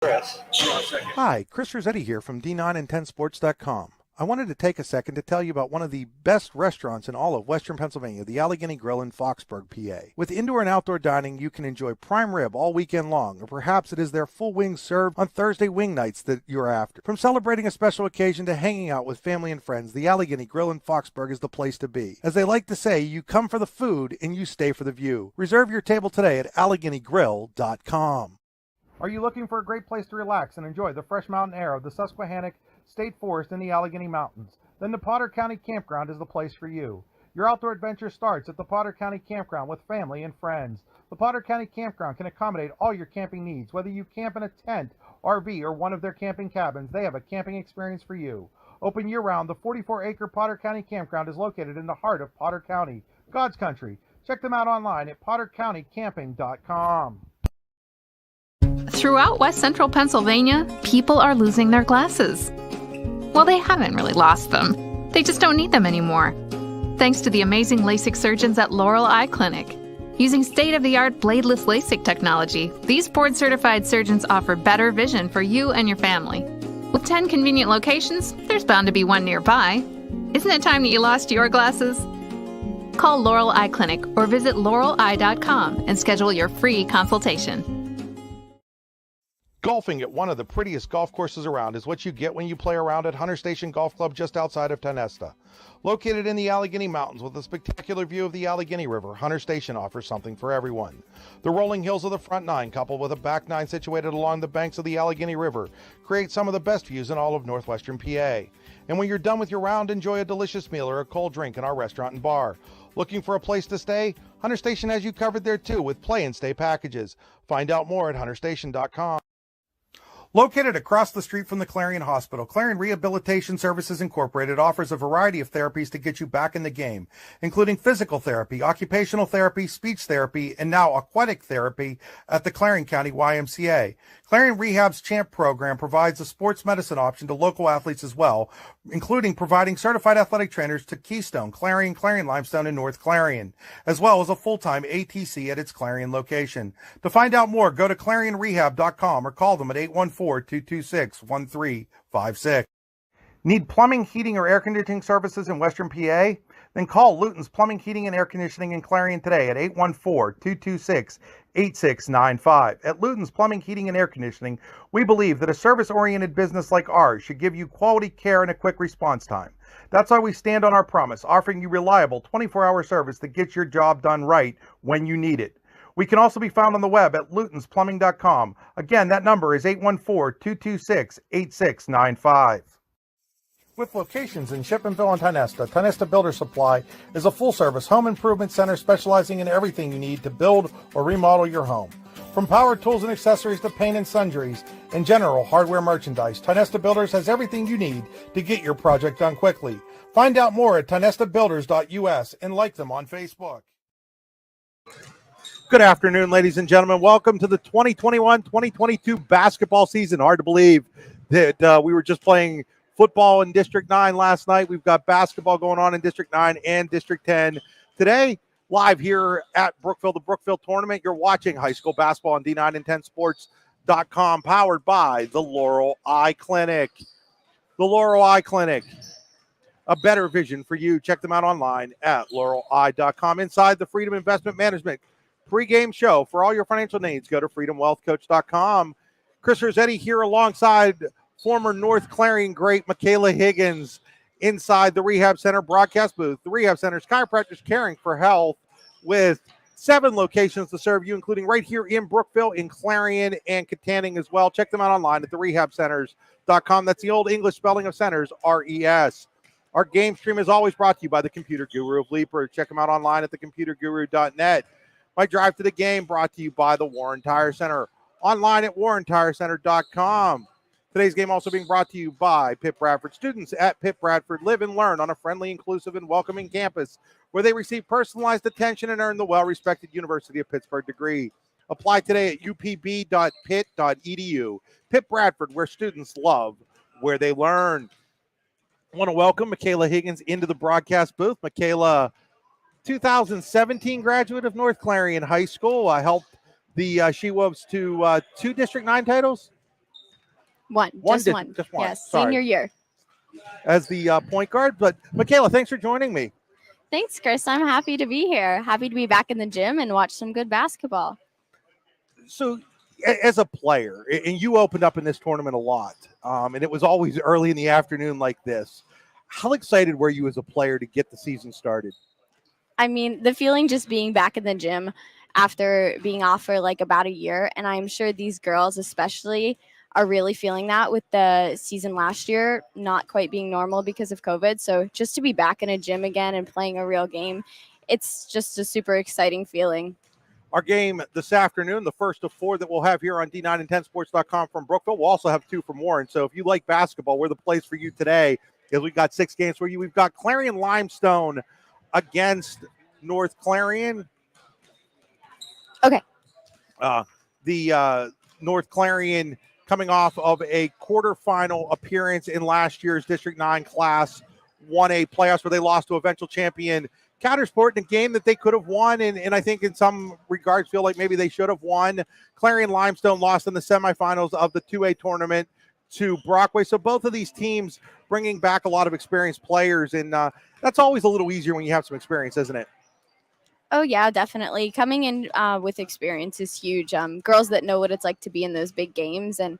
Chris. Hi, Chris Rossetti here from D9and10sports.com. I wanted to take a second to tell you about one of the best restaurants in all of Western Pennsylvania, the Allegheny Grill in Foxburg, PA. With indoor and outdoor dining, you can enjoy prime rib all weekend long, or perhaps it is their full wings served on Thursday wing nights that you're after. From celebrating a special occasion to hanging out with family and friends, the Allegheny Grill in Foxburg is the place to be. As they like to say, you come for the food and you stay for the view. Reserve your table today at AlleghenyGrill.com. Are you looking for a great place to relax and enjoy the fresh mountain air of the Susquehannock State Forest in the Allegheny Mountains? Then the Potter County Campground is the place for you. Your outdoor adventure starts at the Potter County Campground with family and friends. The Potter County Campground can accommodate all your camping needs. Whether you camp in a tent, RV, or one of their camping cabins, they have a camping experience for you. Open year-round, the 44-acre Potter County Campground is located in the heart of Potter County, God's country. Check them out online at pottercountycamping.com. Throughout West Central Pennsylvania, people are losing their glasses. Well, they haven't really lost them. They just don't need them anymore. Thanks to the amazing LASIK surgeons at Laurel Eye Clinic. Using state-of-the-art bladeless LASIK technology, these board-certified surgeons offer better vision for you and your family. With 10 convenient locations, there's bound to be one nearby. Isn't it time that you lost your glasses? Call Laurel Eye Clinic or visit laureleye.com and schedule your free consultation. Golfing at one of the prettiest golf courses around is what you get when you play around at Hunter Station Golf Club just outside of Tonesta. Located in the Allegheny Mountains with a spectacular view of the Allegheny River, Hunter Station offers something for everyone. The rolling hills of the front nine, coupled with a back nine situated along the banks of the Allegheny River, create some of the best views in all of northwestern PA. And when you're done with your round, enjoy a delicious meal or a cold drink in our restaurant and bar. Looking for a place to stay? Hunter Station has you covered there too with play and stay packages. Find out more at hunterstation.com. Located across the street from the Clarion Hospital, Clarion Rehabilitation Services Incorporated offers a variety of therapies to get you back in the game, including physical therapy, occupational therapy, speech therapy, and now aquatic therapy at the Clarion County YMCA. Clarion Rehab's CHAMP program provides a sports medicine option to local athletes as well, including providing certified athletic trainers to Keystone, Clarion, Clarion-Limestone, and North Clarion, as well as a full-time ATC at its Clarion location. To find out more, go to clarionrehab.com or call them at 814-226-1356. Need plumbing, heating, or air conditioning services in Western PA? Then call Luton's Plumbing, Heating, and Air Conditioning in Clarion today at 814-226-8695. At Luton's Plumbing, Heating, and Air Conditioning, we believe that a service-oriented business like ours should give you quality care and a quick response time. That's why we stand on our promise, offering you reliable 24-hour service that gets your job done right when you need it. We can also be found on the web at lutonsplumbing.com. Again, that number is 814-226-8695. With locations in Shippenville and Tonesta, Tonesta Builder Supply is a full-service home improvement center specializing in everything you need to build or remodel your home. From power tools and accessories to paint and sundries and general hardware merchandise, Tonesta Builders has everything you need to get your project done quickly. Find out more at tonestabuilders.us and like them on Facebook. Good afternoon, ladies and gentlemen. Welcome to the 2021-2022 basketball season. Hard to believe that we were just playing football in District 9 last night. We've got basketball going on in District 9 and District 10 today. Live here at Brookville, the Brookville tournament. You're watching high school basketball on D9and10sports.com, powered by the Laurel Eye Clinic. The Laurel Eye Clinic, a better vision for you. Check them out online at laureleye.com. Inside the Freedom Investment Management pregame show for all your financial needs, go to freedomwealthcoach.com. Chris Rossetti here alongside former North Clarion great Michaela Higgins inside the Rehab Center broadcast booth. The Rehab Center is chiropractors caring for health with 7 locations to serve you, including right here in Brookville, in Clarion, and Katanning as well. Check them out online at therehabcenters.com. That's the old English spelling of centers, R-E-S. Our game stream is always brought to you by the Computer Guru of Leeper. Check them out online at thecomputerguru.net. My drive to the game brought to you by the Warren Tire Center, online at warrentirecenter.com. Today's game also being brought to you by Pitt Bradford. Students at Pitt Bradford live and learn on a friendly, inclusive, and welcoming campus where they receive personalized attention and earn the well-respected University of Pittsburgh degree. Apply today at upb.pitt.edu. Pitt Bradford, where students love where they learn. I want to welcome Michaela Higgins into the broadcast booth. Michaela, 2017 graduate of North Clarion High School. Helped the She-Wolves to 2 District 9 titles. Just one. Just one. Yes, Sorry. senior year. As the point guard. But Michaela, thanks for joining me. Thanks, Chris. I'm happy to be here. Happy to be back in the gym and watch some good basketball. So, as a player, and you opened up in this tournament a lot, and it was always early in the afternoon like this. How excited were you as a player to get the season started? I mean, the feeling just being back in the gym after being off for like about a year, and I'm sure these girls especially are really feeling that with the season last year not quite being normal because of COVID. So just to be back in a gym again and playing a real game, it's just a super exciting feeling. Our game this afternoon, the first of 4 that we'll have here on D9and10sports.com from Brookville. We'll also have 2 from Warren. So if you like basketball, we're the place for you today because we've got 6 games for you. We've got Clarion-Limestone against North Clarion. Okay. The North Clarion coming off of a quarterfinal appearance in last year's District 9 Class 1A playoffs where they lost to eventual champion Countersport in a game that they could have won, and I think in some regards feel like maybe they should have won. Clarion-Limestone lost in the semifinals of the 2A tournament to Brockway. So both of these teams bringing back a lot of experienced players, and that's always a little easier when you have some experience, isn't it? Oh, yeah, definitely. Coming in with experience is huge. Girls that know what it's like to be in those big games, and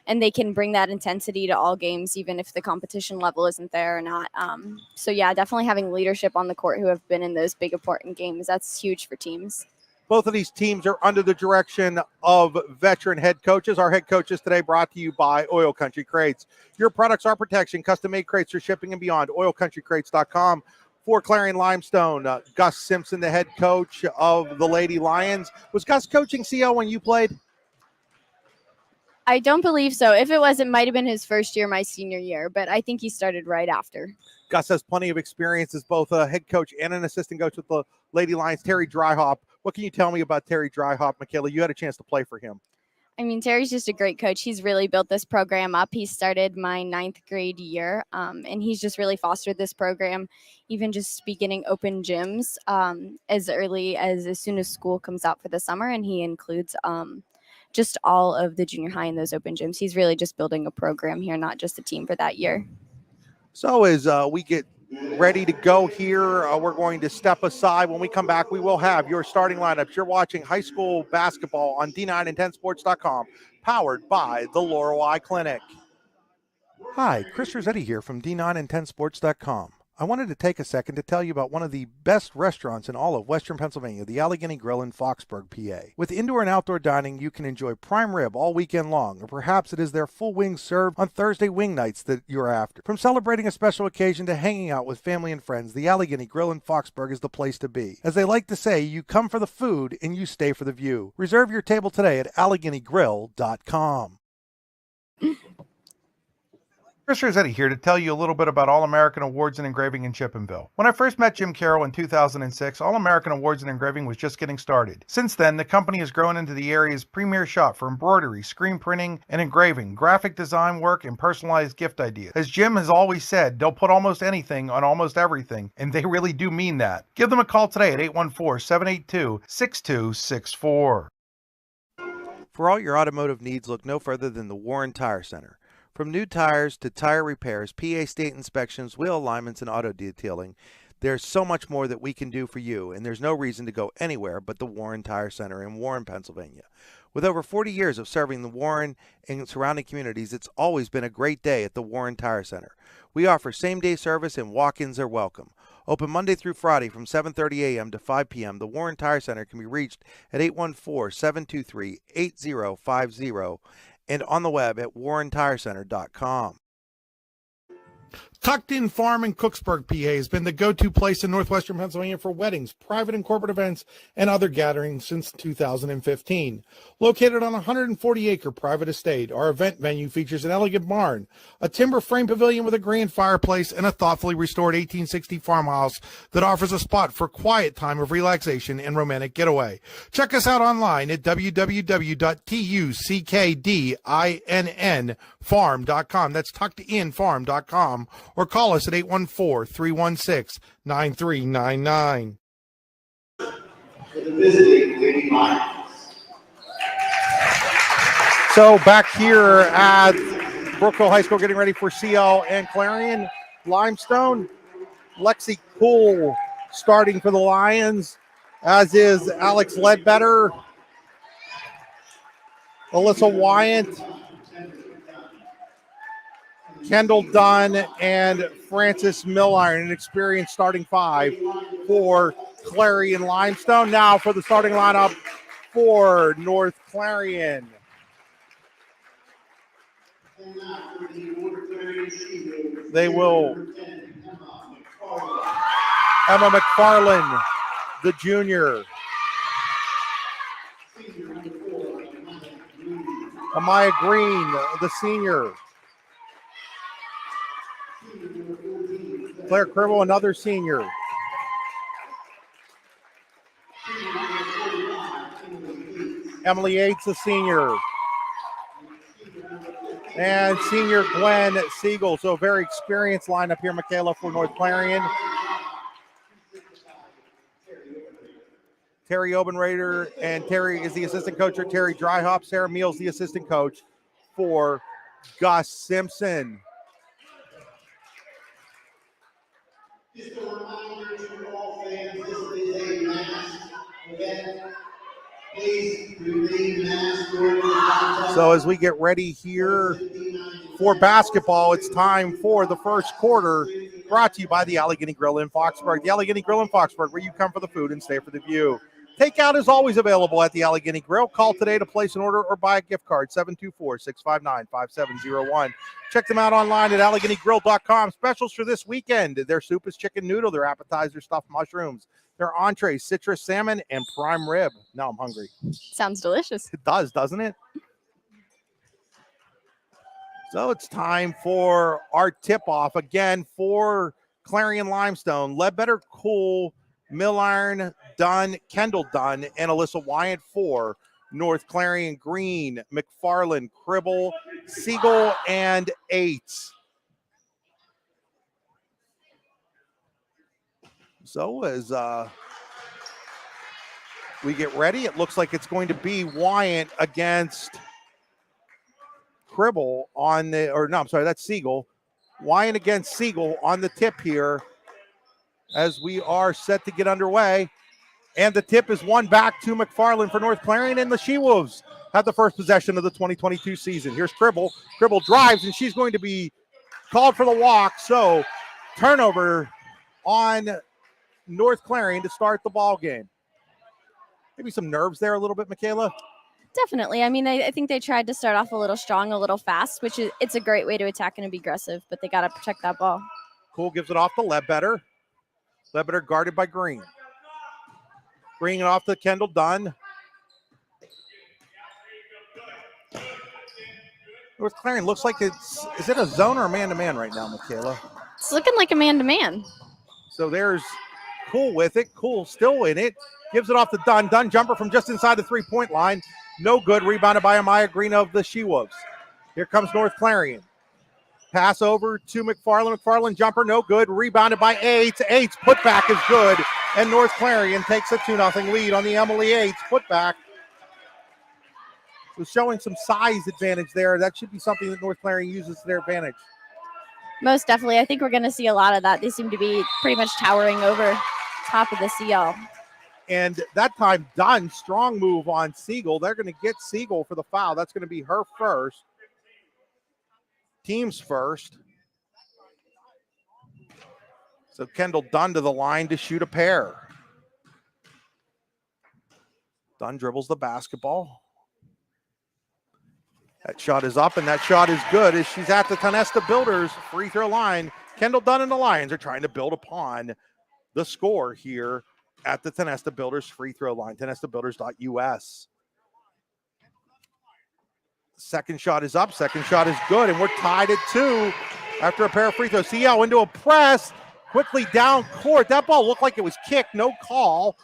they can bring that intensity to all games, even if the competition level isn't there or not. So, yeah, definitely having leadership on the court who have been in those big, important games, that's huge for teams. Both of these teams are under the direction of veteran head coaches. Our head coaches today brought to you by Oil Country Crates. Your products are protection, custom-made crates for shipping and beyond. OilCountryCrates.com. For Clarion-Limestone, Gus Simpson, the head coach of the Lady Lions. Was Gus coaching CO when you played? I don't believe so. If it was, it might have been his first year, my senior year, but I think he started right after. Gus has plenty of experience as both a head coach and an assistant coach with the Lady Lions. Terry Dryhoff. What can you tell me about Terry Dryhoff, Michaela? You had a chance to play for him. I mean, Terry's just a great coach. He's really built this program up. He started my 9th grade year, and he's just really fostered this program, even just beginning open gyms as early as soon as school comes out for the summer, and he includes just all of the junior high in those open gyms. He's really just building a program here, not just a team for that year. So as we get ready to go here, we're going to step aside. When we come back, we will have your starting lineups. You're watching high school basketball on D9and10sports.com, powered by the Laurel Eye Clinic. Hi, Chris Rossetti here from D9and10sports.com. I wanted to take a second to tell you about one of the best restaurants in all of Western Pennsylvania, the Allegheny Grill in Foxburg, PA. With indoor and outdoor dining, you can enjoy prime rib all weekend long, or perhaps it is their full wings served on Thursday wing nights that you're after. From celebrating a special occasion to hanging out with family and friends, the Allegheny Grill in Foxburg is the place to be. As they like to say, you come for the food and you stay for the view. Reserve your table today at AlleghenyGrill.com. Chris Rossetti here to tell you a little bit about All-American Awards and Engraving in Chippenville. When I first met Jim Carroll in 2006, All-American Awards and Engraving was just getting started. Since then, the company has grown into the area's premier shop for embroidery, screen printing, and engraving, graphic design work, and personalized gift ideas. As Jim has always said, they'll put almost anything on almost everything, and they really do mean that. Give them a call today at 814-782-6264. For all your automotive needs, look no further than the Warren Tire Center. From new tires to tire repairs, PA state inspections, wheel alignments, and auto detailing, there's so much more that we can do for you, and there's no reason to go anywhere but the Warren Tire Center in Warren, Pennsylvania. With over 40 years of serving the Warren and surrounding communities, it's always been a great day at the Warren Tire Center. We offer same-day service and walk-ins are welcome. Open Monday through Friday from 7:30 a.m. to 5 p.m., the Warren Tire Center can be reached at 814-723-8050 and on the web at warrentirecenter.com. Tucked In Farm in Cooksburg, PA has been the go-to place in northwestern Pennsylvania for weddings, private and corporate events, and other gatherings since 2015. Located on a 140-acre private estate, our event venue features an elegant barn, a timber frame pavilion with a grand fireplace, and a thoughtfully restored 1860 farmhouse that offers a spot for quiet time of relaxation and romantic getaway. Check us out online at www.tuckedinfarm.com. That's tuckedinfarm.com. Or call us at 814-316-9399. So back here at Brookville High School getting ready for CL and Clarion-Limestone. Lexi Poole starting for the Lions, as is Alex Ledbetter, Alyssa Wyant, Kendall Dunn, and Francis Milliron, an experienced starting five for Clarion-Limestone. Now for the starting lineup for North Clarion. They will Emma McFarland, the junior. Amaya Green, the senior. Claire Cribble, another senior. Emily Yates, a senior. And senior Gwen Siegel. So a very experienced lineup here, Michaela, for North Clarion. Terry Obenrader, and Terry is the assistant coach, or Terry Dryhop. Sarah Meals, the assistant coach for Gus Simpson. Just a reminder to all fans, this is a mask event. Please remain masked during the contest. So as we get ready here for basketball, it's time for the first quarter, brought to you by the Allegheny Grill in Foxburg. The Allegheny Grill in Foxburg, where you come for the food and stay for the view. Takeout is always available at the Allegheny Grill. Call today to place an order or buy a gift card, 724-659-5701. Check them out online at AlleghenyGrill.com. Specials for this weekend. Their soup is chicken noodle. Their appetizer, stuffed mushrooms. Their entrees, citrus salmon, and prime rib. Now I'm hungry. Sounds delicious. It does, doesn't it? So it's time for our tip-off again for Clarion-Limestone. Ledbetter, Cool, Milliron, Dunn, Kendall Dunn, and Alyssa Wyant for North Clarion. Green, McFarland, Cribble, Siegel, and Yates. So as we get ready, it looks like it's going to be Wyant against Cribble on the, or no, I'm sorry, that's Siegel. Wyant against Siegel on the tip here as we are set to get underway. And the tip is one back to McFarland for North Clarion, and the She-Wolves have the first possession of the 2022 season. Here's Cribble. Cribble drives, and she's going to be called for the walk. So turnover on North Clarion to start the ball game. Maybe some nerves there a little bit, Michaela. Definitely. I mean, I think they tried to start off a little strong, a little fast, which is it's a great way to attack and be aggressive, but they got to protect that ball. Cool gives it off to Ledbetter. Ledbetter guarded by Green. Green it off to Kendall Dunn. North Clarion looks like it's, is it a zone or a man-to-man right now, Michaela? It's looking like a man-to-man. So there's Cool with it. Cool still in it. Gives it off to Dunn. Dunn jumper from just inside the three-point line. No good. Rebounded by Amaya Green of the She-Wolves. Here comes North Clarion. Pass over to McFarland. McFarland jumper, no good. Rebounded by Yates. Yates putback is good. And North Clarion takes a 2-0 lead on the Emily Yates putback. So showing some size advantage there. That should be something that North Clarion uses to their advantage. Most definitely. I think we're going to see a lot of that. They seem to be pretty much towering over top of the CL. And that time, Dunn, strong move on Siegel. They're going to get Siegel for the foul. That's going to be her first. Team's first. So Kendall Dunn to the line to shoot a pair. Dunn dribbles the basketball. That shot is up, and that shot is good as she's at the Tonesta Builders free throw line. Kendall Dunn and the Lions are trying to build upon the score here at the Tonesta Builders free throw line, TonestaBuilders.us. Second shot is up, second shot is good, and we're tied at 2 after a pair of free throws. CL into a press, quickly down court. That ball looked like it was kicked, no call.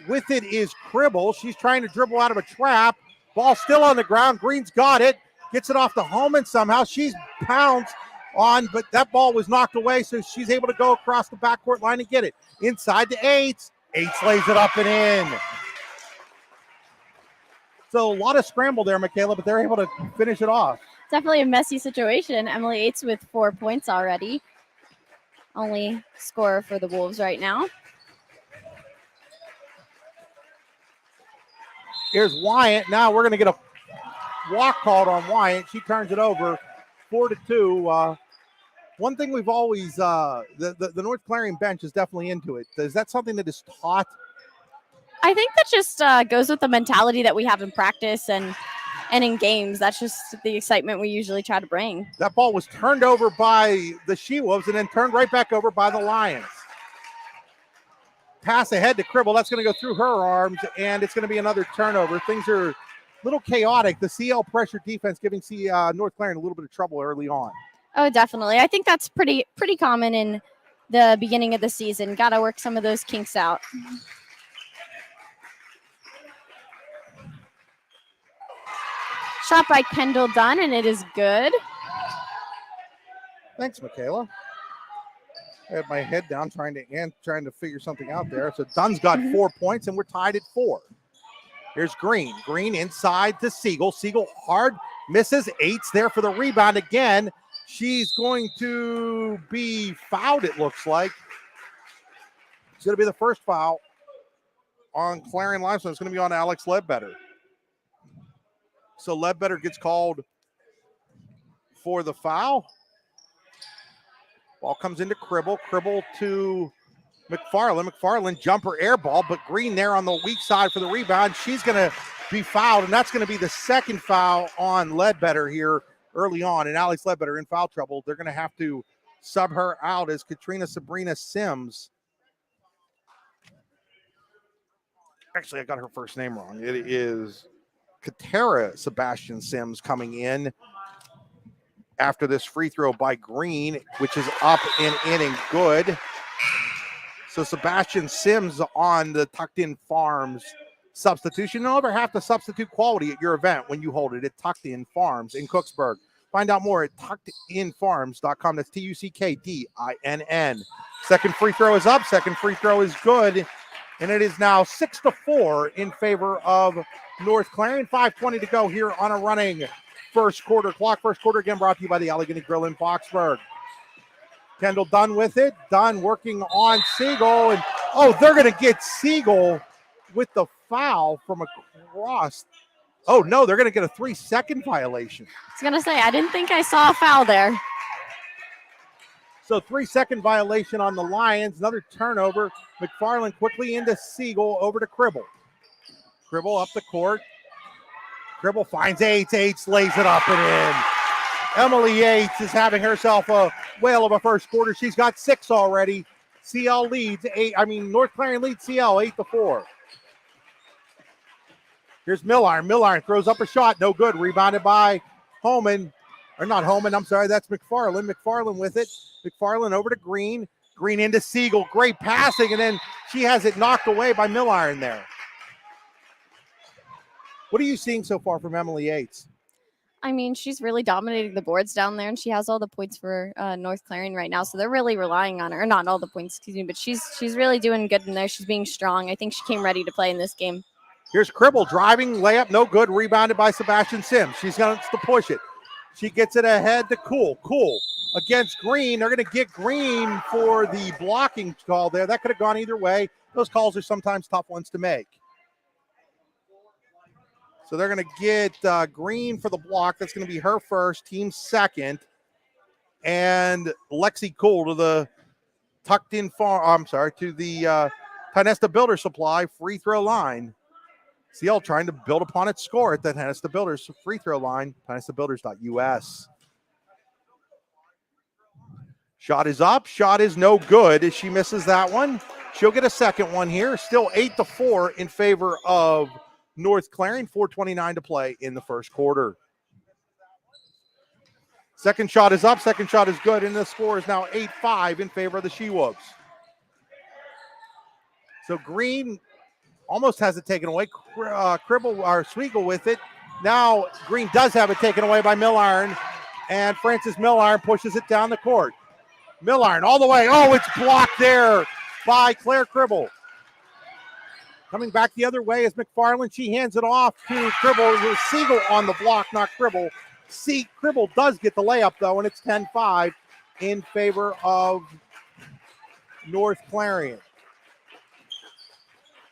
With it is Cribble. She's trying to dribble out of a trap. Ball still on the ground. Green's got it, gets it off to Holman somehow. She's pounced on, but that ball was knocked away, so she's able to go across the backcourt line and get it. Inside to Yates. Yates lays it up and in. So a lot of scramble there, Michaela, but they're able to finish it off. Definitely a messy situation. Emily Yates with 4 points already. Only scorer for the Wolves right now. Here's Wyatt. Now we're going to get a walk called on Wyatt. She turns it over 4-2. One thing we've always, the North Clarion bench is definitely into it. Is that something that is taught? I think that just goes with the mentality that we have in practice and in games. That's just the excitement we usually try to bring. That ball was turned over by the She-Wolves and then turned right back over by the Lions. Pass ahead to Cribble. That's going to go through her arms, and it's going to be another turnover. Things are a little chaotic. The CL pressure defense giving North Clarion a little bit of trouble early on. Oh, definitely. I think that's pretty common in the beginning of the season. Got to work some of those kinks out. Shot by Kendall Dunn, and it is good. Thanks, Michaela. I had my head down trying to figure something out there. So Dunn's got 4 points, and we're tied at 4. Here's Green. Green inside to Siegel. Siegel hard, misses. Yates there for the rebound again. She's going to be fouled, it looks like. It's going to be the first foul on Clarion-Limestone. It's going to be on Alex Ledbetter. So Ledbetter gets called for the foul. Ball comes into Cribble. Cribble to McFarland. McFarland jumper air ball, but Green there on the weak side for the rebound. She's going to be fouled, and that's going to be the second foul on Ledbetter here early on. And Alex Ledbetter in foul trouble. They're going to have to sub her out as Katrina Sabrina Sims. Actually, I got her first name wrong. It is Katera Sebastian Sims coming in after this free throw by Green, which is up and in and good. So Sebastian Sims on the Tucked In Farms substitution. You'll never have to substitute quality at your event when you hold it at Tucked In Farms in Cooksburg. Find out more at tuckedinfarms.com. That's TUCKDINN. Second free throw is up. Second free throw is good. And it is now 6-4 in favor of North Clarion. 5:20 to go here on a running first quarter clock. First quarter again brought to you by the Allegheny Grill in Foxburg. Kendall Dunn with it. Dunn working on Siegel. And, they're going to get Siegel with the foul from across. Oh, no, they're going to get a 3-second violation. I was going to say, I didn't think I saw a foul there. So 3-second violation on the Lions. Another turnover. McFarland quickly into Siegel over to Cribble. Cribble up the court. Cribble finds Yates. Yates lays it up and in. Emily Yates is having herself a whale of a first quarter. She's got 6 already. CL leads North Clarion leads CL 8-4. Here's Milliron. Milliron throws up a shot. No good. Rebounded by Homan. Or not Homan, I'm sorry. That's McFarland. McFarland with it. McFarland over to Green. Green into Siegel. Great passing. And then she has it knocked away by Milliron there. What are you seeing so far from Emily Yates? I mean, she's really dominating the boards down there, and she has all the points for North Clarion right now. So they're really relying on her. Not all the points, excuse me, but she's really doing good in there. She's being strong. I think she came ready to play in this game. Here's Cribble driving, layup, no good. Rebounded by Sebastian Sims. She's going to push it. She gets it ahead to Cool against Green. They're going to get Green for the blocking call there. That could have gone either way. Those calls are sometimes tough ones to make. So they're going to get Green for the block. That's going to be her first, team second. And Lexi Cool to the to the Tinesta Builder Supply free throw line. CL trying to build upon its score at the Tinesta Builders free throw line, tinestabuilders.us. Shot is up. Shot is no good as she misses that one. She'll get a second one here. Still 8-4 in favor of North Clarion. 4:29 to play in the first quarter. Second shot is up. Second shot is good. And the score is now 8-5 in favor of the She-Wolves. So Green almost has it taken away. Cribble or Sweegle with it. Now Green does have it taken away by Milliron. And Frances Milliron pushes it down the court. Milliron all the way. Oh, it's blocked there by Claire Cribble. Coming back the other way is McFarland. She hands it off to Cribble. Siegel on the block, not Cribble. Cribble does get the layup, though, and it's 10-5 in favor of North Clarion.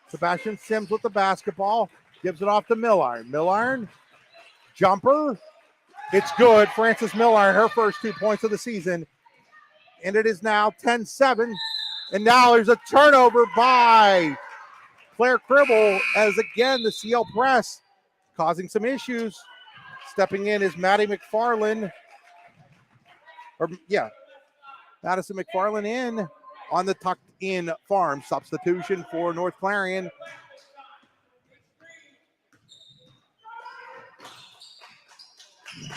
Sebastian Sims with the basketball. Gives it off to Milliron. Milliron, jumper. It's good. Frances Milliron, her first 2 points of the season. And it is now 10-7. And now there's a turnover by Claire Cribble as, again, the CL press causing some issues. Stepping in is Maddie McFarland. Madison McFarland in on the tucked-in farm substitution for North Clarion.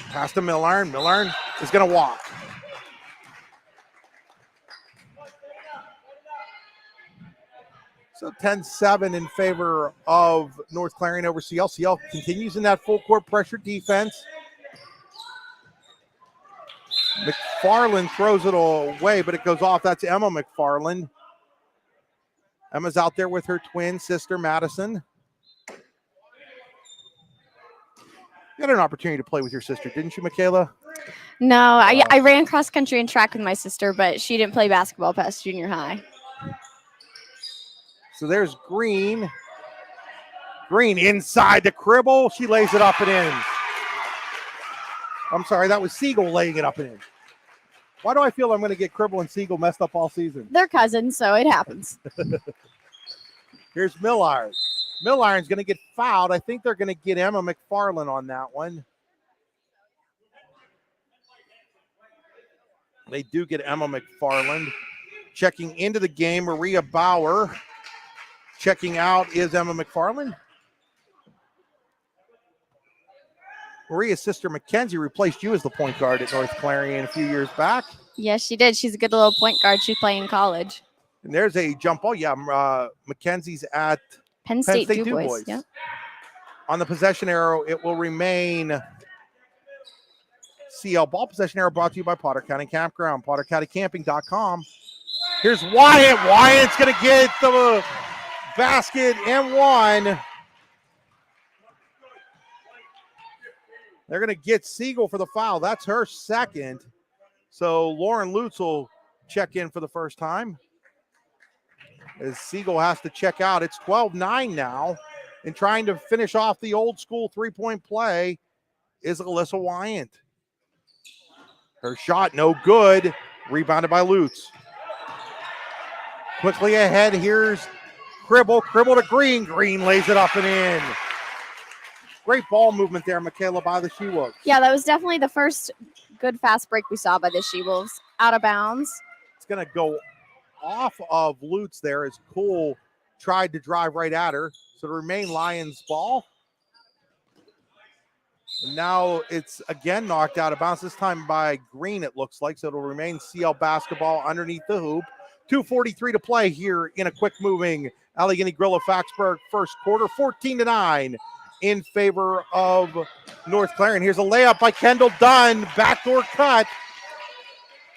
Pass to Milliron. Milliron is going to walk. So 10-7 in favor of North Clarion over CL. CL continues in that full court pressure defense. McFarland throws it away, but it goes off. That's Emma McFarland. Emma's out there with her twin sister, Madison. You had an opportunity to play with your sister, didn't you, Michaela? No, I ran cross country and track with my sister, but she didn't play basketball past junior high. So there's Green. Green inside the Cribble. She lays it up and in. I'm sorry, that was Siegel laying it up and in. Why do I feel I'm going to get Cribble and Siegel messed up all season? They're cousins, so it happens. Here's Milliron. Milliron's going to get fouled. I think they're going to get Emma McFarland on that one. They do get Emma McFarland. Checking into the game, Maria Bauer. Checking out is Emma McFarland. Maria's sister Mackenzie replaced you as the point guard at North Clarion a few years back. Yes, she did. She's a good little point guard. She's playing in college. And there's a jump ball. Yeah, Mackenzie's at Penn State Du Bois. Yep. On the possession arrow, it will remain CL ball. Possession arrow brought to you by Potter County Campground, pottercountycamping.com. Here's Wyatt. Wyatt's going to get the basket and one. They're going to get Siegel for the foul. That's her second. So Lauren Lutz will check in for the first time, as Siegel has to check out. It's 12-9 now. And trying to finish off the old school three-point play is Alyssa Wyant. Her shot, no good. Rebounded by Lutz. Quickly ahead, here's Cribble. Cribble to Green. Green lays it up and in. Great ball movement there, Michaela, by the She-Wolves. Yeah, that was definitely the first good fast break we saw by the She-Wolves. Out of bounds. It's going to go off of Lutz there as Cole tried to drive right at her. So to remain Lions ball. And now it's again knocked out of bounds, this time by Green, it looks like. So it'll remain CL basketball underneath the hoop. 2:43 to play here in a quick moving Allegheny Grill Faxburg first quarter. 14-9 in favor of North Clarion. Here's a layup by Kendall Dunn. Backdoor cut.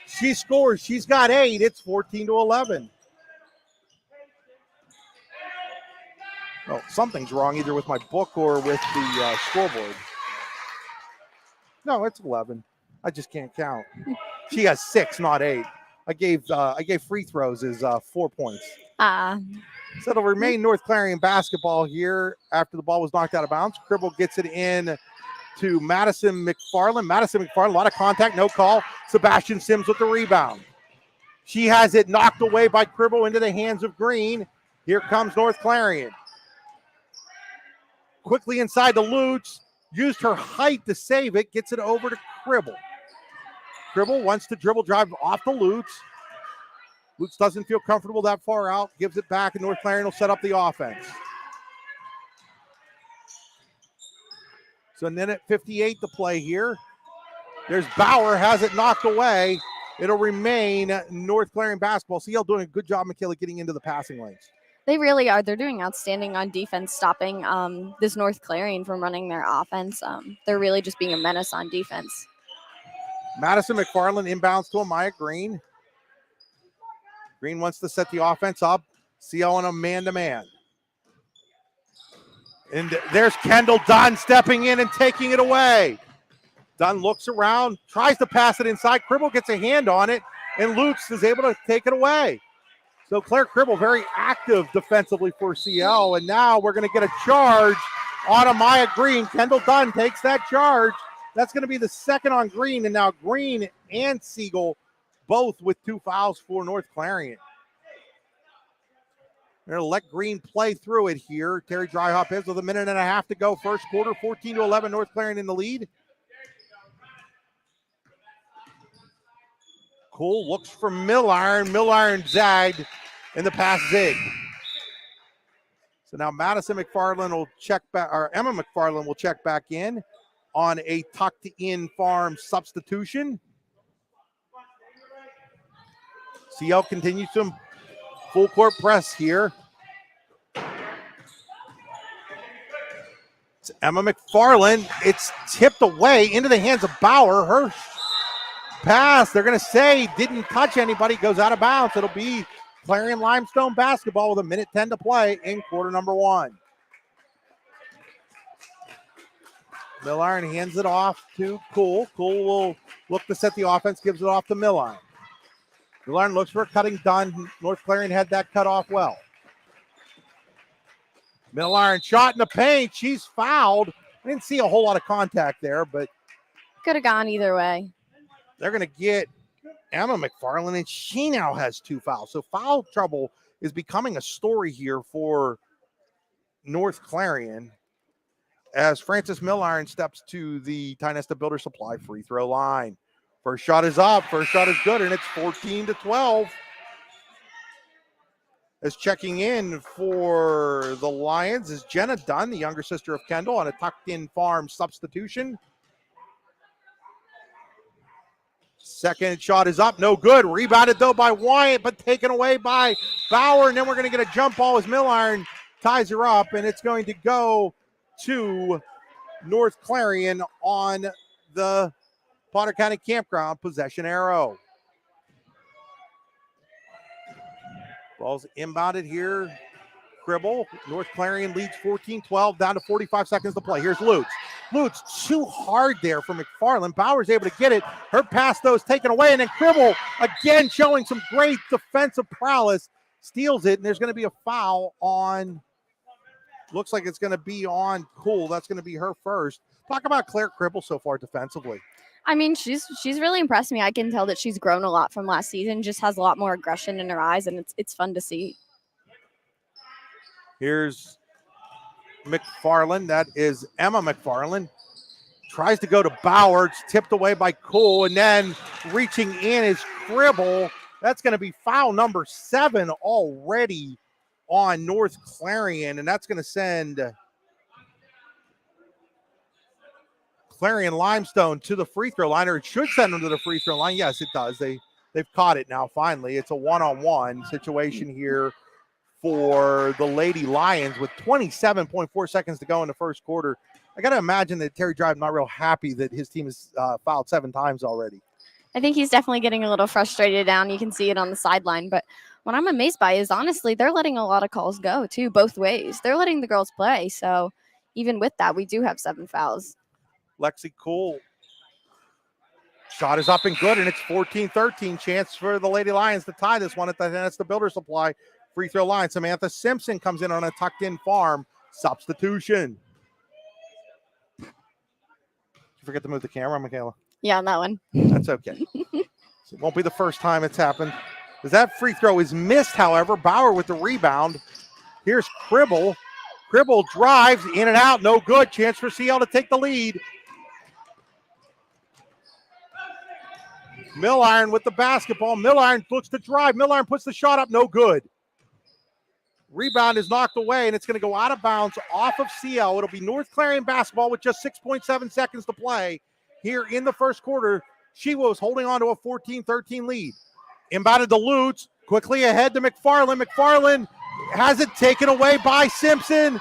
She scores. She's got 8. It's 14-11. Oh, something's wrong either with my book or with the scoreboard. No, it's 11. I just can't count. She has 6, not 8. I gave free throws as 4 points. So it'll remain North Clarion basketball here after the ball was knocked out of bounds. Cribble gets it in to Madison McFarland. Madison McFarland, a lot of contact, no call. Sebastian Sims with the rebound. She has it knocked away by Cribble into the hands of Green. Here comes North Clarion. Quickly inside to Lutz. Used her height to save it. Gets it over to Cribble. Cribble wants to dribble drive off to Lutz. Lutz doesn't feel comfortable that far out. Gives it back, and North Clarion will set up the offense. So then at 58 to play here. There's Bauer, has it knocked away. It'll remain North Clarion basketball. CL doing a good job, Michaela, getting into the passing lanes. They really are. They're doing outstanding on defense, stopping this North Clarion from running their offense. They're really just being a menace on defense. Madison McFarland inbounds to Amaya Green. Green wants to set the offense up. CL on a man-to-man. And there's Kendall Dunn stepping in and taking it away. Dunn looks around, tries to pass it inside. Cribble gets a hand on it, and Lutz is able to take it away. So Claire Cribble very active defensively for CL, and now we're going to get a charge on Amaya Green. Kendall Dunn takes that charge. That's going to be the second on Green, and now Green and Siegel both with 2 fouls for North Clarion. They're going to let Green play through it here. Terry Dryhoff is with a minute and a half to go. First quarter, 14-11, North Clarion in the lead. Cool looks for Milliron. Milliron zagged, and the pass zig. So now Madison McFarland will check back, or Emma McFarland will check back in on a tucked in farm substitution. CL continues some full court press here. It's Emma McFarland. It's tipped away into the hands of Bauer. Her pass, they're going to say, didn't touch anybody, goes out of bounds. It'll be Clarion-Limestone basketball with a minute 10 to play in quarter number 1. Milliron hands it off to Cool. Cool will look to set the offense, gives it off to Milliron. Milliron looks for a cutting Dunn. North Clarion had that cut off well. Milliron shot in the paint. She's fouled. I didn't see a whole lot of contact there, but Could have gone either way. they're going to get Emma McFarland, and she now has 2 fouls. So foul trouble is becoming a story here for North Clarion as Frances Milliron steps to the Tynesta Builder Supply free throw line. First shot is up. First shot is good, and it's 14-12. As checking in for the Lions is Jenna Dunn, the younger sister of Kendall, on a tucked-in farm substitution. Second shot is up, no good. Rebounded, though, by Wyatt, but taken away by Bauer. And then we're going to get a jump ball as Milliron ties her up, and it's going to go to North Clarion on the Potter County Campground possession arrow. Ball's inbounded here. Cribble. North Clarion leads 14-12, down to 45 seconds to play. Here's Lutz. Lutz too hard there for McFarland. Bauer's able to get it. Her pass, though, is taken away, and then Cribble, again, showing some great defensive prowess, steals it, and there's going to be a foul on, looks like it's going to be on Cool. That's going to be her first. Talk about Claire Cribble so far defensively. I mean, she's really impressed me. I can tell that she's grown a lot from last season, just has a lot more aggression in her eyes, and it's fun to see. Here's McFarland. That is Emma McFarland. Tries to go to Bauer. It's tipped away by Cool, and then reaching in is Cribble. That's going to be foul number 7 already on North Clarion, and that's going to send Clarion-Limestone to the free throw line, or it should send them to the free throw line. Yes, it does. They've caught it now, finally. It's a one-on-one situation here for the Lady Lions with 27.4 seconds to go in the first quarter. I got to imagine that Terry Drive not real happy that his team has fouled 7 times already. I think he's definitely getting a little frustrated down. You can see it on the sideline. But what I'm amazed by is, honestly, they're letting a lot of calls go, too, both ways. They're letting the girls play. So even with that, we do have 7 fouls. Lexi Cool. Shot is up and good, and it's 14-13. Chance for the Lady Lions to tie this one at the Builder Supply free throw line. Samantha Simpson comes in on a tucked-in farm substitution. Did you forget to move the camera, Michaela? Yeah, on that one. That's okay. It won't be the first time it's happened. As that free throw is missed, however, Bauer with the rebound. Here's Cribble. Cribble drives in and out, no good. Chance for CL to take the lead. Milliron with the basketball. Milliron looks to drive. Milliron puts the shot up, no good. Rebound is knocked away, and it's going to go out of bounds off of CL. It'll be North Clarion basketball with just 6.7 seconds to play here in the first quarter. She was holding on to a 14-13 lead. Inbounded to Lutz, quickly ahead to McFarland. McFarland has it taken away by Simpson,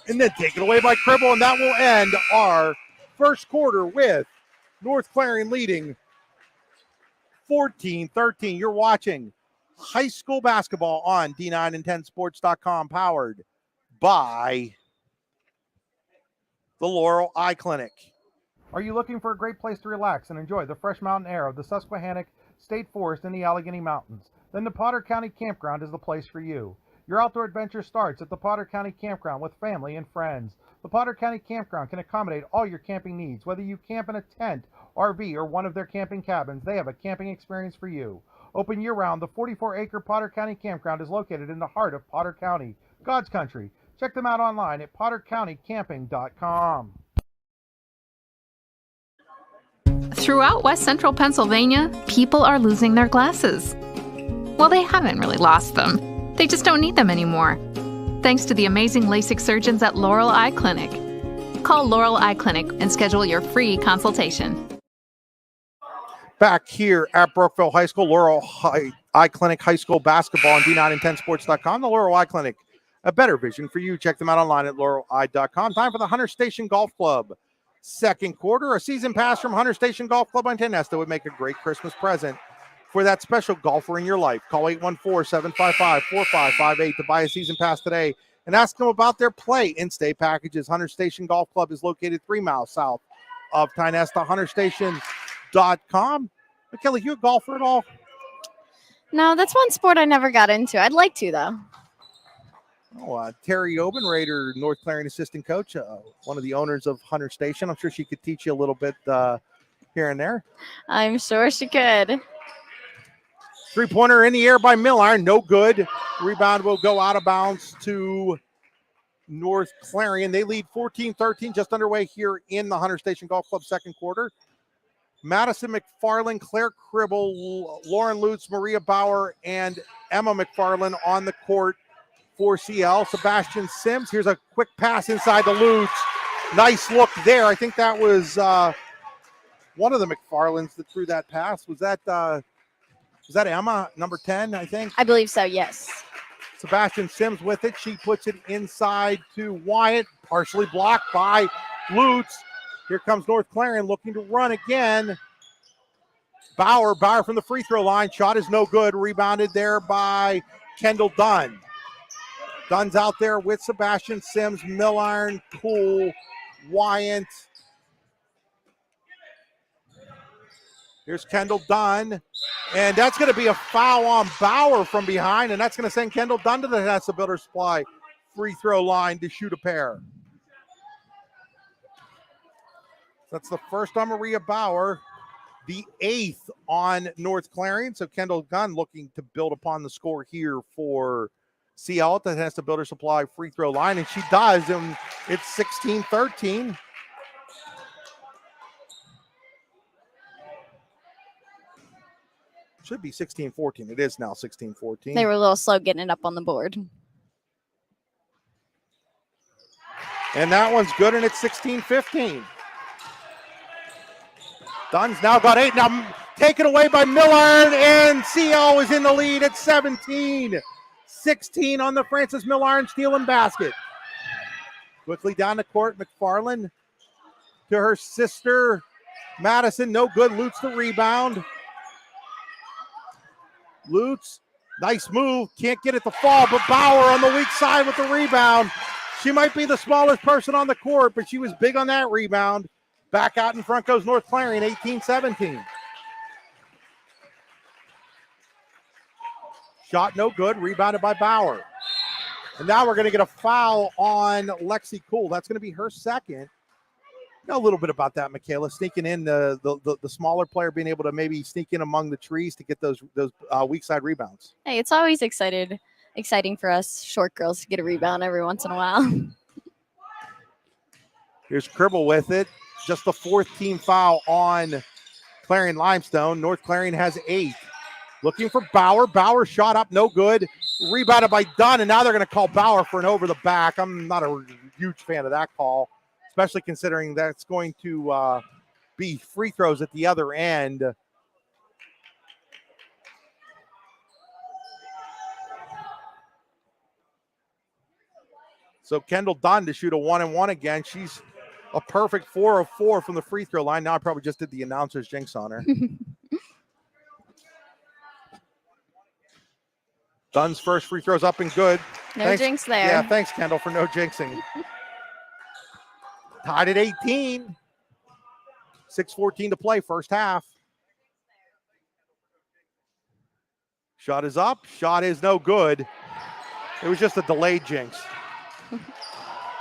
and then taken away by Cribble, and that will end our first quarter with North Clarion leading 14-13. You're watching high school basketball on D9and10sports.com, powered by the Laurel Eye Clinic. Are you looking for a great place to relax and enjoy the fresh mountain air of the Susquehannock State Forest in the Allegheny Mountains? Then the Potter County Campground is the place for you. Your outdoor adventure starts at the Potter County Campground with family and friends. The Potter County Campground can accommodate all your camping needs. Whether you camp in a tent, RV, or one of their camping cabins, they have a camping experience for you. Open year-round, the 44-acre Potter County Campground is located in the heart of Potter County, God's country. Check them out online at pottercountycamping.com. Throughout West Central Pennsylvania, people are losing their glasses. Well, they haven't really lost them. They just don't need them anymore. Thanks to the amazing LASIK surgeons at Laurel Eye Clinic. Call Laurel Eye Clinic and schedule your free consultation. Back here at Brookville High School, Laurel Eye Clinic High School basketball on D9and10sports.com. The Laurel Eye Clinic, a better vision for you. Check them out online at laureleye.com. Time for the Hunter Station Golf Club. Second quarter, a season pass from Hunter Station Golf Club on Tenesta would make a great Christmas present for that special golfer in your life. Call 814-755-4558 to buy a season pass today and ask them about their play in-state packages. Hunter Station Golf Club is located 3 miles south of Tenesta. HunterStation.com. Michaela, you a golfer at all? No, that's one sport I never got into. I'd like to, though. Terry Obenrader, North Clarion assistant coach, one of the owners of Hunter Station. I'm sure she could teach you a little bit here and there. I'm sure she could. Three-pointer in the air by Milliron, no good. Rebound will go out of bounds to North Clarion. They lead 14-13, just underway here in the Hunter Station Golf Club second quarter. Madison McFarland, Claire Cribble, Lauren Lutz, Maria Bauer, and Emma McFarland on the court for CL. Sebastian Sims, here's a quick pass inside the Lutz. Nice look there. I think that was one of the McFarlands that threw that pass. Was that Emma, number 10, I think? I believe so, yes. Sebastian Sims with it. She puts it inside to Wyatt, partially blocked by Lutz. Here comes North Clarion looking to run again. Bauer from the free throw line. Shot is no good. Rebounded there by Kendall Dunn. Dunn's out there with Sebastian Sims, Milliron, Poole, Wyatt. Here's Kendall Dunn. And that's going to be a foul on Bauer from behind, and that's going to send Kendall Dunn to the Tenesta Builder Supply free throw line to shoot a pair. That's the first on Maria Bauer, the 8th on North Clarion. So Kendall Dunn looking to build upon the score here for CL at the Tenesta Builder Supply free throw line, and she does, and it's 16-13. Should be 16-14. It is now 16-14. They were a little slow getting it up on the board. And that one's good, and it's 16-15. Dunn's now got 8. Now taken away by Milliron, and CL is in the lead at 17. 16 on the Francis Milliron stealing basket. Quickly down the court, McFarland to her sister, Madison. No good. Lutz the rebound. Lutz, nice move. Can't get it to fall, but Bauer on the weak side with the rebound. She might be the smallest person on the court, but she was big on that rebound. Back out in front goes North Clarion, 18-17. Shot no good, rebounded by Bauer. And now we're going to get a foul on Lexi Cool. That's going to be her second. Know a little bit about that, Michaela, sneaking in the smaller player being able to maybe sneak in among the trees to get those weak side rebounds. Hey, it's always exciting for us short girls to get a rebound every once in a while. Here's Cribble with it. Just the 4th team foul on Clarion-Limestone. North Clarion has 8. Looking for Bauer. Bauer shot up, no good. Rebounded by Dunn, and now they're going to call Bauer for an over the back. I'm not a huge fan of that call, especially considering that's going to be free throws at the other end. So Kendall Dunn to shoot a 1-and-1 again. She's a perfect 4 of 4 from the free throw line. Now I probably just did the announcer's jinx on her. Dunn's first free throw's up and good. No jinx there. Yeah, thanks, Kendall, for no jinxing. Tied at 18. 6:14 to play, first half. Shot is up. Shot is no good. It was just a delayed jinx.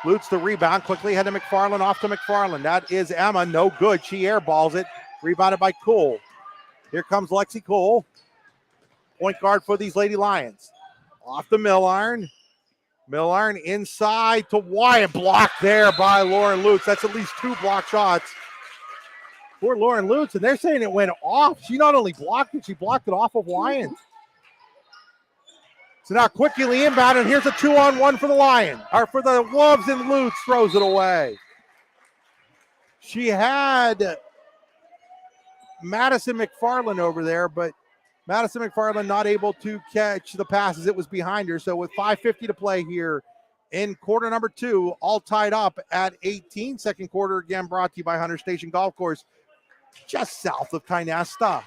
Lutz the rebound. Quickly head to McFarland. Off to McFarland. That is Emma. No good. She airballs it. Rebounded by Cole. Here comes Lexi Cole. Point guard for these Lady Lions. Off the Milliron. Milliron inside to Wyatt. Blocked there by Lauren Lutz. That's at least 2 block shots for Lauren Lutz. And they're saying it went off. She not only blocked it, she blocked it off of Wyatt. So now quickly inbound, and here's a 2-on-1 for the Lions, or for the Wolves, and Lutz throws it away. She had Madison McFarland over there, but Madison McFarland not able to catch the passes. It was behind her. So with 5:50 to play here in quarter number 2, all tied up at 18. Second quarter again brought to you by Hunter Station Golf Course, just south of Tynesta.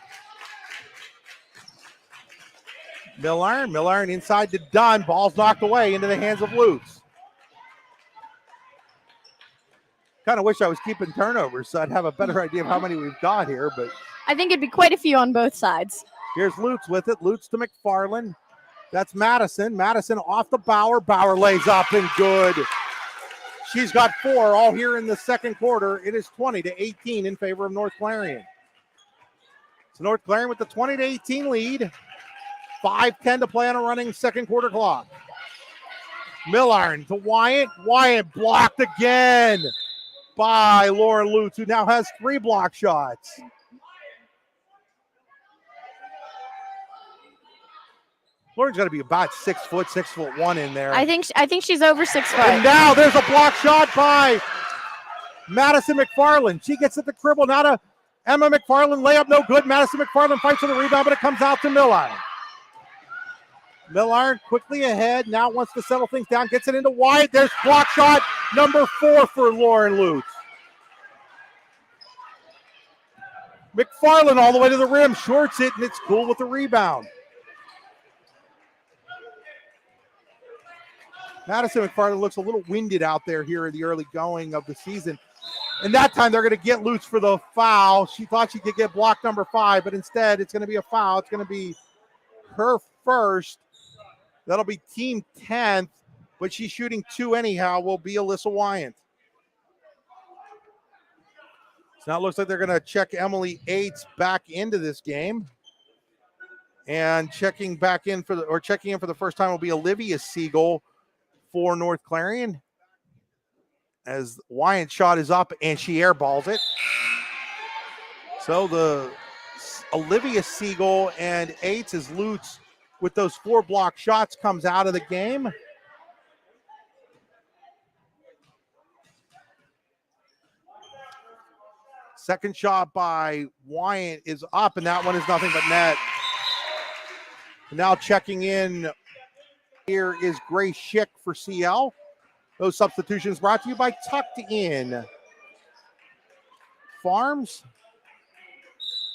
Milliron inside to Dunn. Ball's knocked away into the hands of Lutz. Kind of wish I was keeping turnovers so I'd have a better idea of how many we've got here, but I think it'd be quite a few on both sides. here's Lutz with it. Lutz to McFarland. That's Madison. Madison off the Bauer. Bauer lays up and good. She's got 4 all here in the second quarter. It is 20-18 in favor of North Clarion. So North Clarion with the 20-18 lead. 5:10 to play on a running second quarter clock. Milliron to Wyatt. Wyatt blocked again by Lauren Lutz, who now has 3 block shots. Lauren's got to be about 6 foot, 6'1" in there. I think she's over 6 foot. And now there's a block shot by Madison McFarland. She gets at the cribble. Now to Emma McFarland. Layup no good. Madison McFarland fights for the rebound, but it comes out to Milliron. Milliron quickly ahead. Now wants to settle things down. Gets it into Wyatt. There's block shot number 4 for Lauren Lutz. McFarland all the way to the rim. Shorts it, and it's cool with the rebound. Madison McFarland looks a little winded out there here in the early going of the season. And that time they're going to get Lutz for the foul. She thought she could get block number 5, but instead it's going to be a foul. It's going to be her first. That'll be team 10th, but she's shooting 2 anyhow, will be Alyssa Wyant. So now it looks like they're going to check Emily Yates back into this game. And checking in for the first time will be Olivia Siegel for North Clarion. As Wyant's shot is up and she airballs it. So the Olivia Siegel and Yates as Lutz with those 4 block shots comes out of the game. Second shot by Wyant is up, and that one is nothing but net. And now checking in here is Grace Schick for CL. Those substitutions brought to you by Tucked In Farms.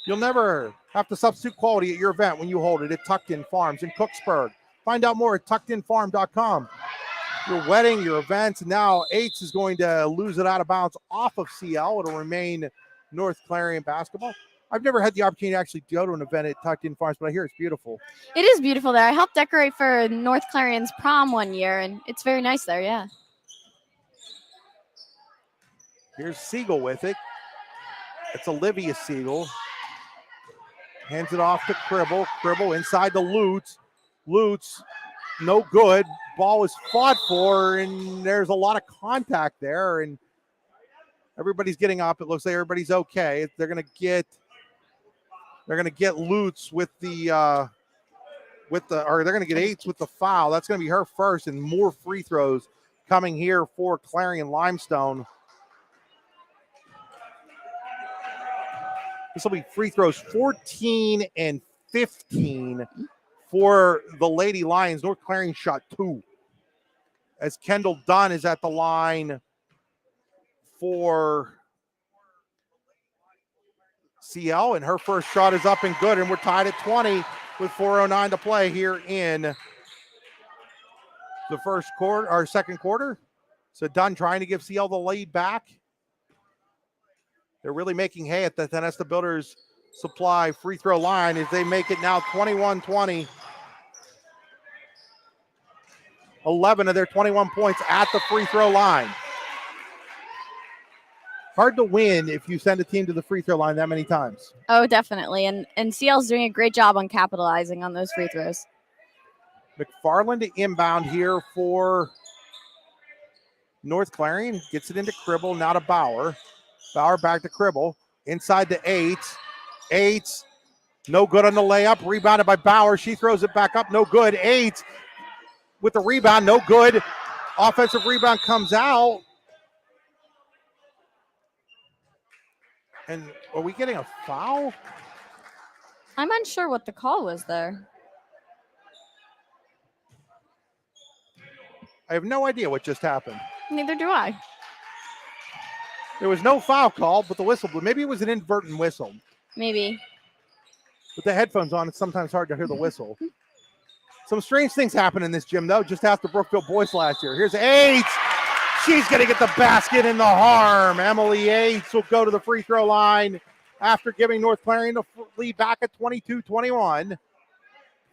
You'll never have to substitute quality at your event when you hold it at Tucked In Farms in Cooksburg. Find out more at tuckedinfarm.com. Your wedding, your events, and now Yates is going to lose it out of bounds off of CL. It'll remain North Clarion basketball. I've never had the opportunity to actually go to an event at Tucked In Farms, but I hear it's beautiful. It is beautiful there. I helped decorate for North Clarion's prom one year, and it's very nice there, yeah. Here's Siegel with it. It's Olivia Siegel. Hands it off to Cribble. Cribble inside to Lutz. Lutz, no good. Ball is fought for, and there's a lot of contact there, and everybody's getting up. It looks like everybody's okay. They're gonna get Lutz with the or they're gonna get Yates with the foul. That's gonna be her first, and more free throws coming here for Clarion-Limestone. This will be free throws 14 and 15 for the Lady Lions. North Clarion shot 2. As Kendall Dunn is at the line for CL, and her first shot is up and good, and we're tied at 20 with 4:09 to play here in the first quarter, or second quarter. So Dunn trying to give CL the lead back. They're really making hay at the Tenesta Builders Supply free throw line as they make it now 21-20. 11 of their 21 points at the free throw line. Hard to win if you send a team to the free throw line that many times. Oh, definitely. And CL's doing a great job on capitalizing on those free throws. McFarland to inbound here for North Clarion. Gets it into Cribble, now to Bauer. Bauer back to Cribble. Inside to Yates. Yates, no good on the layup. Rebounded by Bauer. She throws it back up, no good. Yates with the rebound, no good. Offensive rebound comes out. And are we getting a foul? I'm unsure what the call was there. I have no idea what just happened. Neither do I. There was no foul call, but the whistle blew. Maybe it was an inadvertent whistle. Maybe. With the headphones on, it's sometimes hard to hear the whistle. Some strange things happen in this gym, though, just after Brookville boys last year. Here's Yates. She's going to get the basket in the harm. Emily Yates will go to the free throw line after giving North Clarion the lead back at 22-21.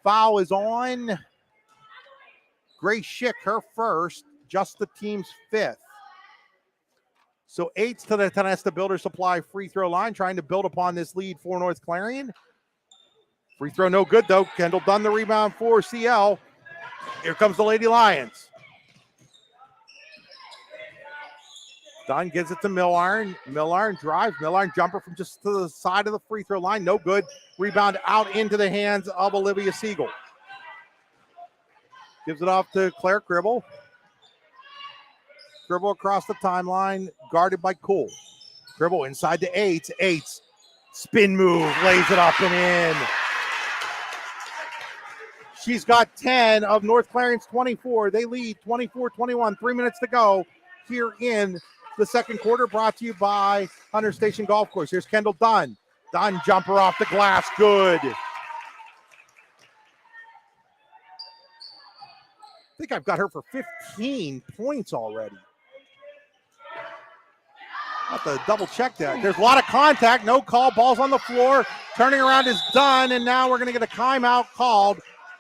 Foul is on Grace Schick, her first, just the team's fifth. So Yates to the Tenesta Builder Supply free throw line, trying to build upon this lead for North Clarion. Free throw no good, though. Kendall Dunn the rebound for CL. Here comes the Lady Lions. Dunn gives it to Milliron. Milliron drives. Milliron jumper from just to the side of the free throw line. No good. Rebound out into the hands of Olivia Siegel. Gives it off to Claire Cribble. Cribble across the timeline, guarded by Cool. Cribble inside to Yates. Yates, spin move, lays it up and in. She's got 10 of North Clarion's 24. They lead 24-21. 3 minutes to go here in the second quarter, brought to you by Hunter Station Golf Course. Here's Kendall Dunn. Dunn jumper off the glass, good. I think I've got her for 15 points already. Have to double check that. There's a lot of contact, no call, ball's on the floor. Turning around is done, and now we're going to get a timeout called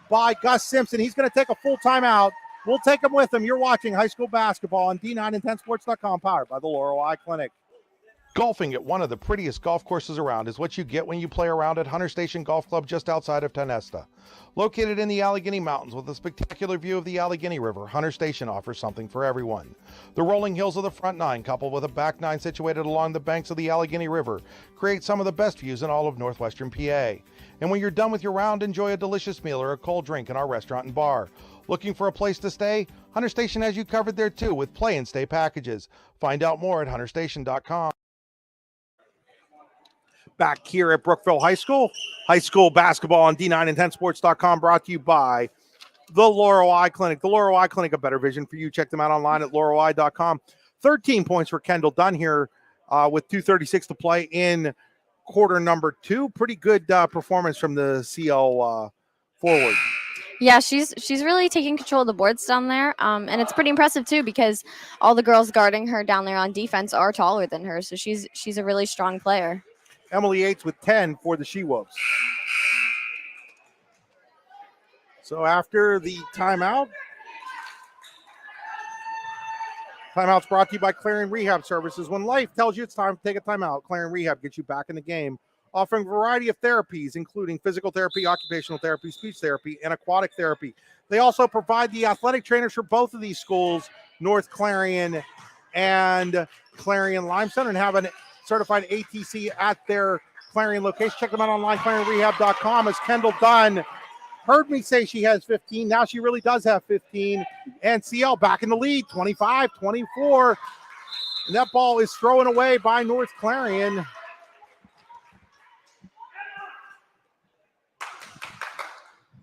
by Gus Simpson. He's going to take a full timeout. We'll take him with him. You're watching high school basketball on D9and10sports.com, powered by the Laurel Eye Clinic. Golfing at one of the prettiest golf courses around is what you get when you play around at Hunter Station Golf Club just outside of Tenesta. Located in the Allegheny Mountains with a spectacular view of the Allegheny River, Hunter Station offers something for everyone. The rolling hills of the front nine, coupled with a back nine situated along the banks of the Allegheny River, create some of the best views in all of northwestern PA. And when you're done with your round, enjoy a delicious meal or a cold drink in our restaurant and bar. Looking for a place to stay? Hunter Station has you covered there too with play and stay packages. Find out more at hunterstation.com. Back here at Brookville High School basketball on D9and10sports.com, brought to you by the Laurel Eye Clinic. The Laurel Eye Clinic, a better vision for you. Check them out online at laureleye.com. 13 points for Kendall Dunn here with 2:36 to play in quarter number two. Pretty good performance from the CL forward. Yeah, she's really taking control of the boards down there, and it's pretty impressive too because all the girls guarding her down there on defense are taller than her, so she's a really strong player. Emily Yates with 10 for the She-Wolves. So after the timeout's brought to you by Clarion Rehab Services. When life tells you it's time to take a timeout, Clarion Rehab gets you back in the game, offering a variety of therapies, including physical therapy, occupational therapy, speech therapy, and aquatic therapy. They also provide the athletic trainers for both of these schools, North Clarion and Clarion-Limestone, and have an certified ATC at their Clarion location. Check them out online, clarionrehab.com. As Kendall Dunn heard me say she has 15. Now she really does have 15. And CL back in the lead, 25-24. And that ball is thrown away by North Clarion.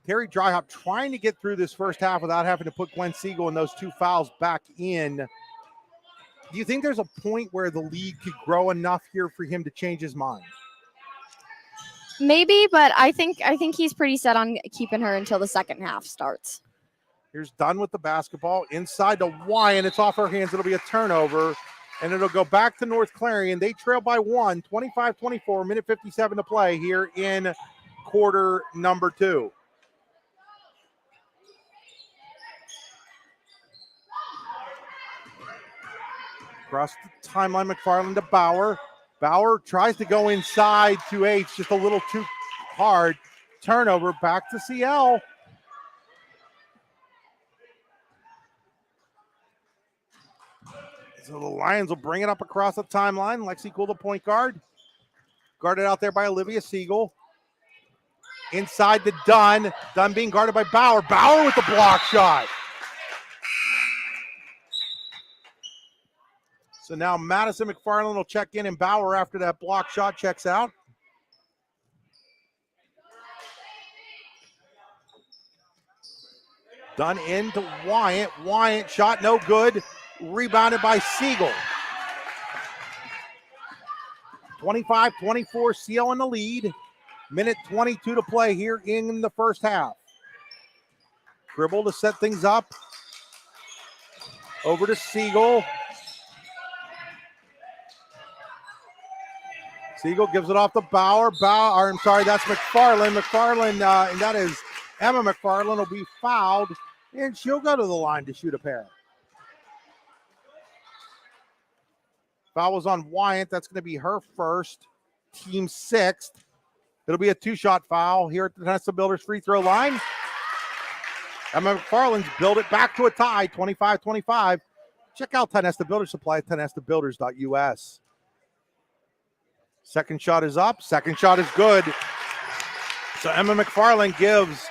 Terry Dryhop trying to get through this first half without having to put Gwen Siegel and those two fouls back in. Do you think there's a point where the lead could grow enough here for him to change his mind? Maybe, but I think he's pretty set on keeping her until the second half starts. Here's Dunn with the basketball inside to Wyan. It's off her hands. It'll be a turnover. and it'll go back to North Clarion. They trail by 1, 25-24, minute 57 to play here in quarter number 2. Across the timeline, McFarland to Bauer. Bauer tries to go inside to H, just a little too hard. Turnover back to CL. So the Lions will bring it up across the timeline. Lexi Cool, the point guard. Guarded out there by Olivia Siegel. Inside to Dunn. Dunn being guarded by Bauer. Bauer with the block shot. So now Madison McFarland will check in, and Bauer, after that block shot, checks out. Dunn into Wyatt. Wyatt shot no good. Rebounded by Siegel. 25-24, CL in the lead. Minute 22 to play here in the first half. Dribble to set things up. Over to Siegel. Siegel gives it off to Bauer. That's McFarland. McFarland, and that is Emma McFarland, will be fouled, and she'll go to the line to shoot a pair. Foul was on Wyatt. That's going to be her first, team 6th. It'll be a 2-shot foul here at the Tenesta Builders free throw line. Emma McFarland's build it back to a tie, 25-25. Check out Tenesta Builders Supply at tenestabuilders.us. Second shot is up. Second shot is good. So Emma McFarland gives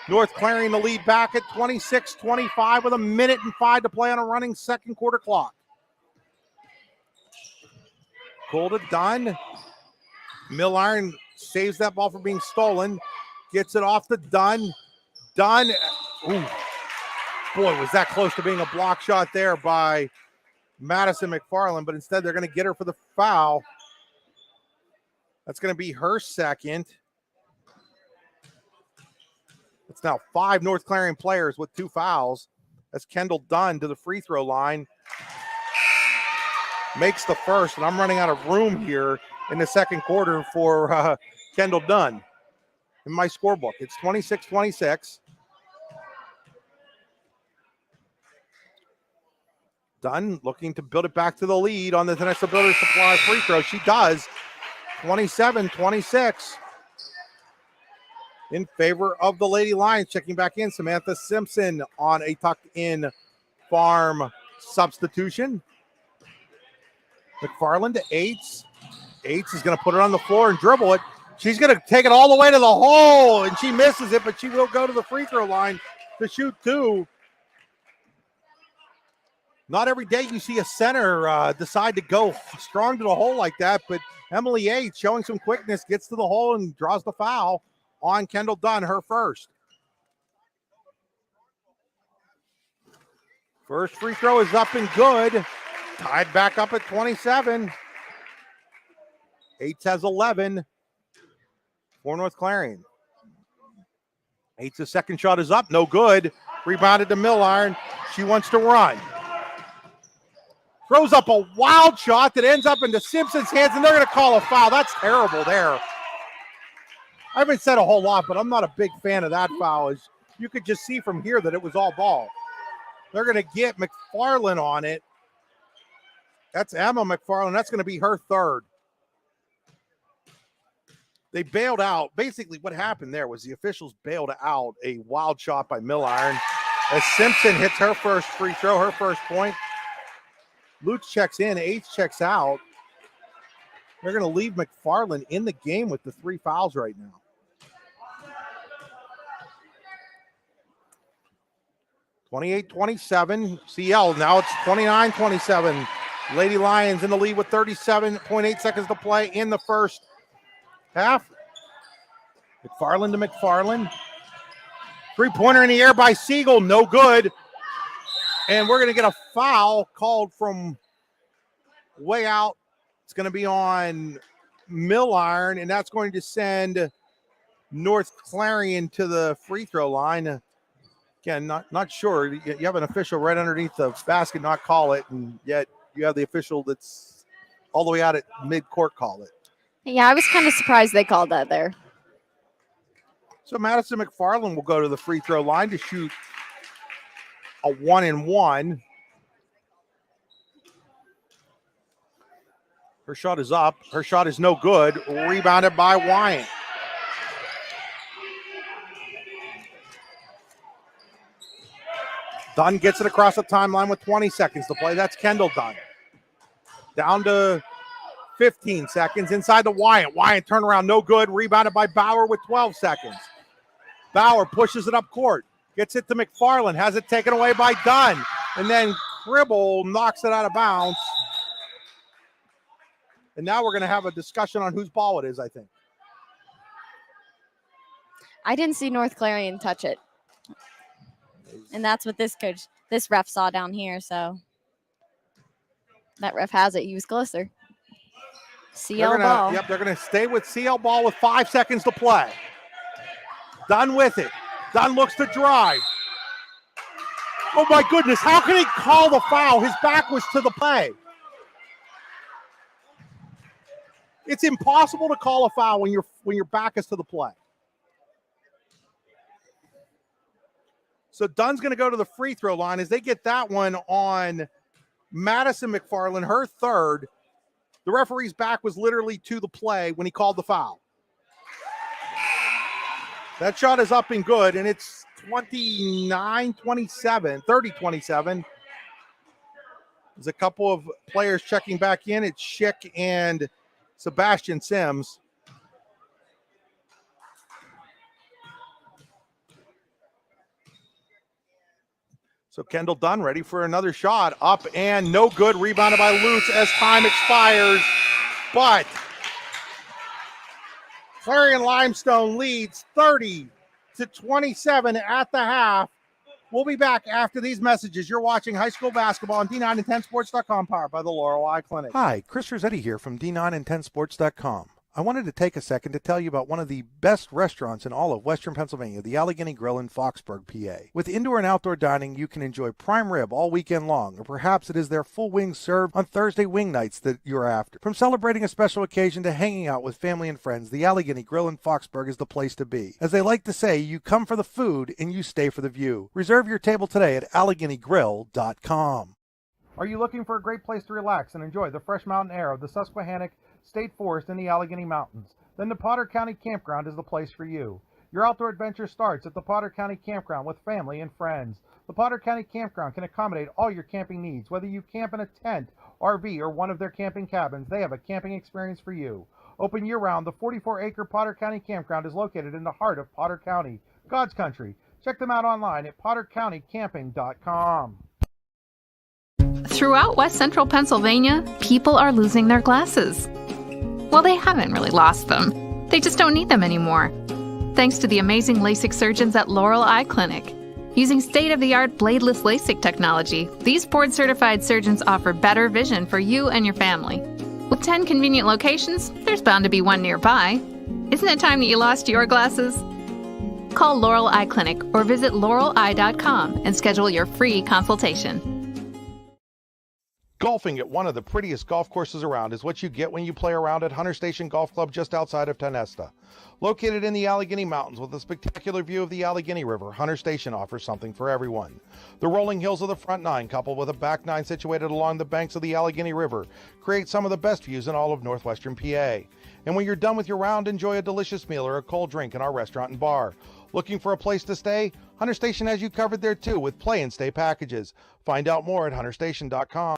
North Clarion the lead back at 26-25 with a minute and 5 to play on a running second quarter clock. Cole to Dunn. Milliron saves that ball from being stolen. Gets it off to Dunn. Dunn. Ooh. Boy, was that close to being a block shot there by Madison McFarland, but instead they're going to get her for the foul. That's going to be her second. It's now 5 North Clarion players with 2 fouls. That's Kendall Dunn to the free throw line. Makes the first, and I'm running out of room here in the second quarter for Kendall Dunn in my scorebook. It's 26-26. Dunn looking to build it back to the lead on the Tenesta Builders Supply free throw. She does. 27-26 in favor of the Lady Lions. Checking back in, Samantha Simpson on a tucked-in farm substitution. McFarland to Yates. Yates is going to put it on the floor and dribble it. She's going to take it all the way to the hole, and she misses it, but she will go to the free throw line to shoot 2. Not every day you see a center decide to go strong to the hole like that, but Emily Yates showing some quickness, gets to the hole and draws the foul on Kendall Dunn, her first. First free throw is up and good. Tied back up at 27. Yates has 11 for North Clarion. Yates' second shot is up, no good. Rebounded to Milliron. She wants to run. Throws up a wild shot that ends up into Simpson's hands, and they're going to call a foul. That's terrible there. I haven't said a whole lot, but I'm not a big fan of that foul. As you could just see from here that it was all ball. They're going to get McFarland on it. That's Emma McFarland. That's going to be her third. They bailed out. Basically, what happened there was the officials bailed out a wild shot by Milliron as Simpson hits her first free throw, her first point. Lutz checks in, H checks out. They're going to leave McFarland in the game with the 3 fouls right now. (28-27) CL. Now it's 29-27. Lady Lions in the lead with 37.8 seconds to play in the first half. McFarland to McFarland. 3-pointer in the air by Siegel, no good. And we're going to get a foul called from way out. It's going to be on Milliron, and that's going to send North Clarion to the free throw line. Again, not sure. You have an official right underneath the basket not call it, and yet you have the official that's all the way out at mid-court call it. Yeah, I was kind of surprised they called that there. So Madison McFarland will go to the free throw line to shoot a 1-and-1. Her shot is up. Her shot is no good. Rebounded by Wyatt. Dunn gets it across the timeline with 20 seconds to play. That's Kendall Dunn. Down to 15 seconds. Inside to Wyatt. Wyatt turnaround, no good. Rebounded by Bauer with 12 seconds. Bauer pushes it up court. Gets it to McFarland. Has it taken away by Dunn. And then Cribble knocks it out of bounds. And now we're going to have a discussion on whose ball it is, I think. I didn't see North Clarion touch it. And that's what this ref saw down here. So that ref has it. He was closer. CL ball. Yep, they're going to stay with CL ball with 5 seconds to play. Dunn with it. Dunn looks to drive. Oh my goodness, how can he call the foul? His back was to the play. It's impossible to call a foul when your back is to the play. So Dunn's going to go to the free throw line as they get that one on Madison McFarland, her third. The referee's back was literally to the play when he called the foul. That shot is up and good, and it's 29-27, 30-27. There's a couple of players checking back in. It's Schick and Sebastian Sims. So Kendall Dunn ready for another shot. Up and no good. Rebounded by Lutz as time expires. But Clarion-Limestone leads 30-27 at the half. We'll be back after these messages. You're watching high school basketball on D9and10sports.com, powered by the Laurel Eye Clinic. Hi, Chris Rossetti here from D9and10sports.com. I wanted to take a second to tell you about one of the best restaurants in all of Western Pennsylvania, the Allegheny Grill in Foxburg, PA. With indoor and outdoor dining, you can enjoy prime rib all weekend long, or perhaps it is their full wings served on Thursday wing nights that you're after. From celebrating a special occasion to hanging out with family and friends, the Allegheny Grill in Foxburg is the place to be. As they like to say, you come for the food and you stay for the view. Reserve your table today at AlleghenyGrill.com. Are you looking for a great place to relax and enjoy the fresh mountain air of the Susquehannock State Forest in the Allegheny Mountains? Then the Potter County Campground is the place for you. Your outdoor adventure starts at the Potter County Campground with family and friends. The Potter County Campground can accommodate all your camping needs. Whether you camp in a tent, RV, or one of their camping cabins, they have a camping experience for you. Open year-round, the 44-acre Potter County Campground is located in the heart of Potter County, God's country. Check them out online at pottercountycamping.com. Throughout West Central Pennsylvania, people are losing their glasses. Well, they haven't really lost them. They just don't need them anymore. Thanks to the amazing LASIK surgeons at Laurel Eye Clinic. Using state-of-the-art bladeless LASIK technology, these board-certified surgeons offer better vision for you and your family. With 10 convenient locations, there's bound to be one nearby. Isn't it time that you lost your glasses? Call Laurel Eye Clinic or visit laureleye.com and schedule your free consultation. Golfing at one of the prettiest golf courses around is what you get when you play around at Hunter Station Golf Club just outside of Tenesta. Located in the Allegheny Mountains with a spectacular view of the Allegheny River, Hunter Station offers something for everyone. The rolling hills of the front nine, coupled with a back nine situated along the banks of the Allegheny River, create some of the best views in all of northwestern PA. And when you're done with your round, enjoy a delicious meal or a cold drink in our restaurant and bar. Looking for a place to stay? Hunter Station has you covered there too with play and stay packages. Find out more at hunterstation.com.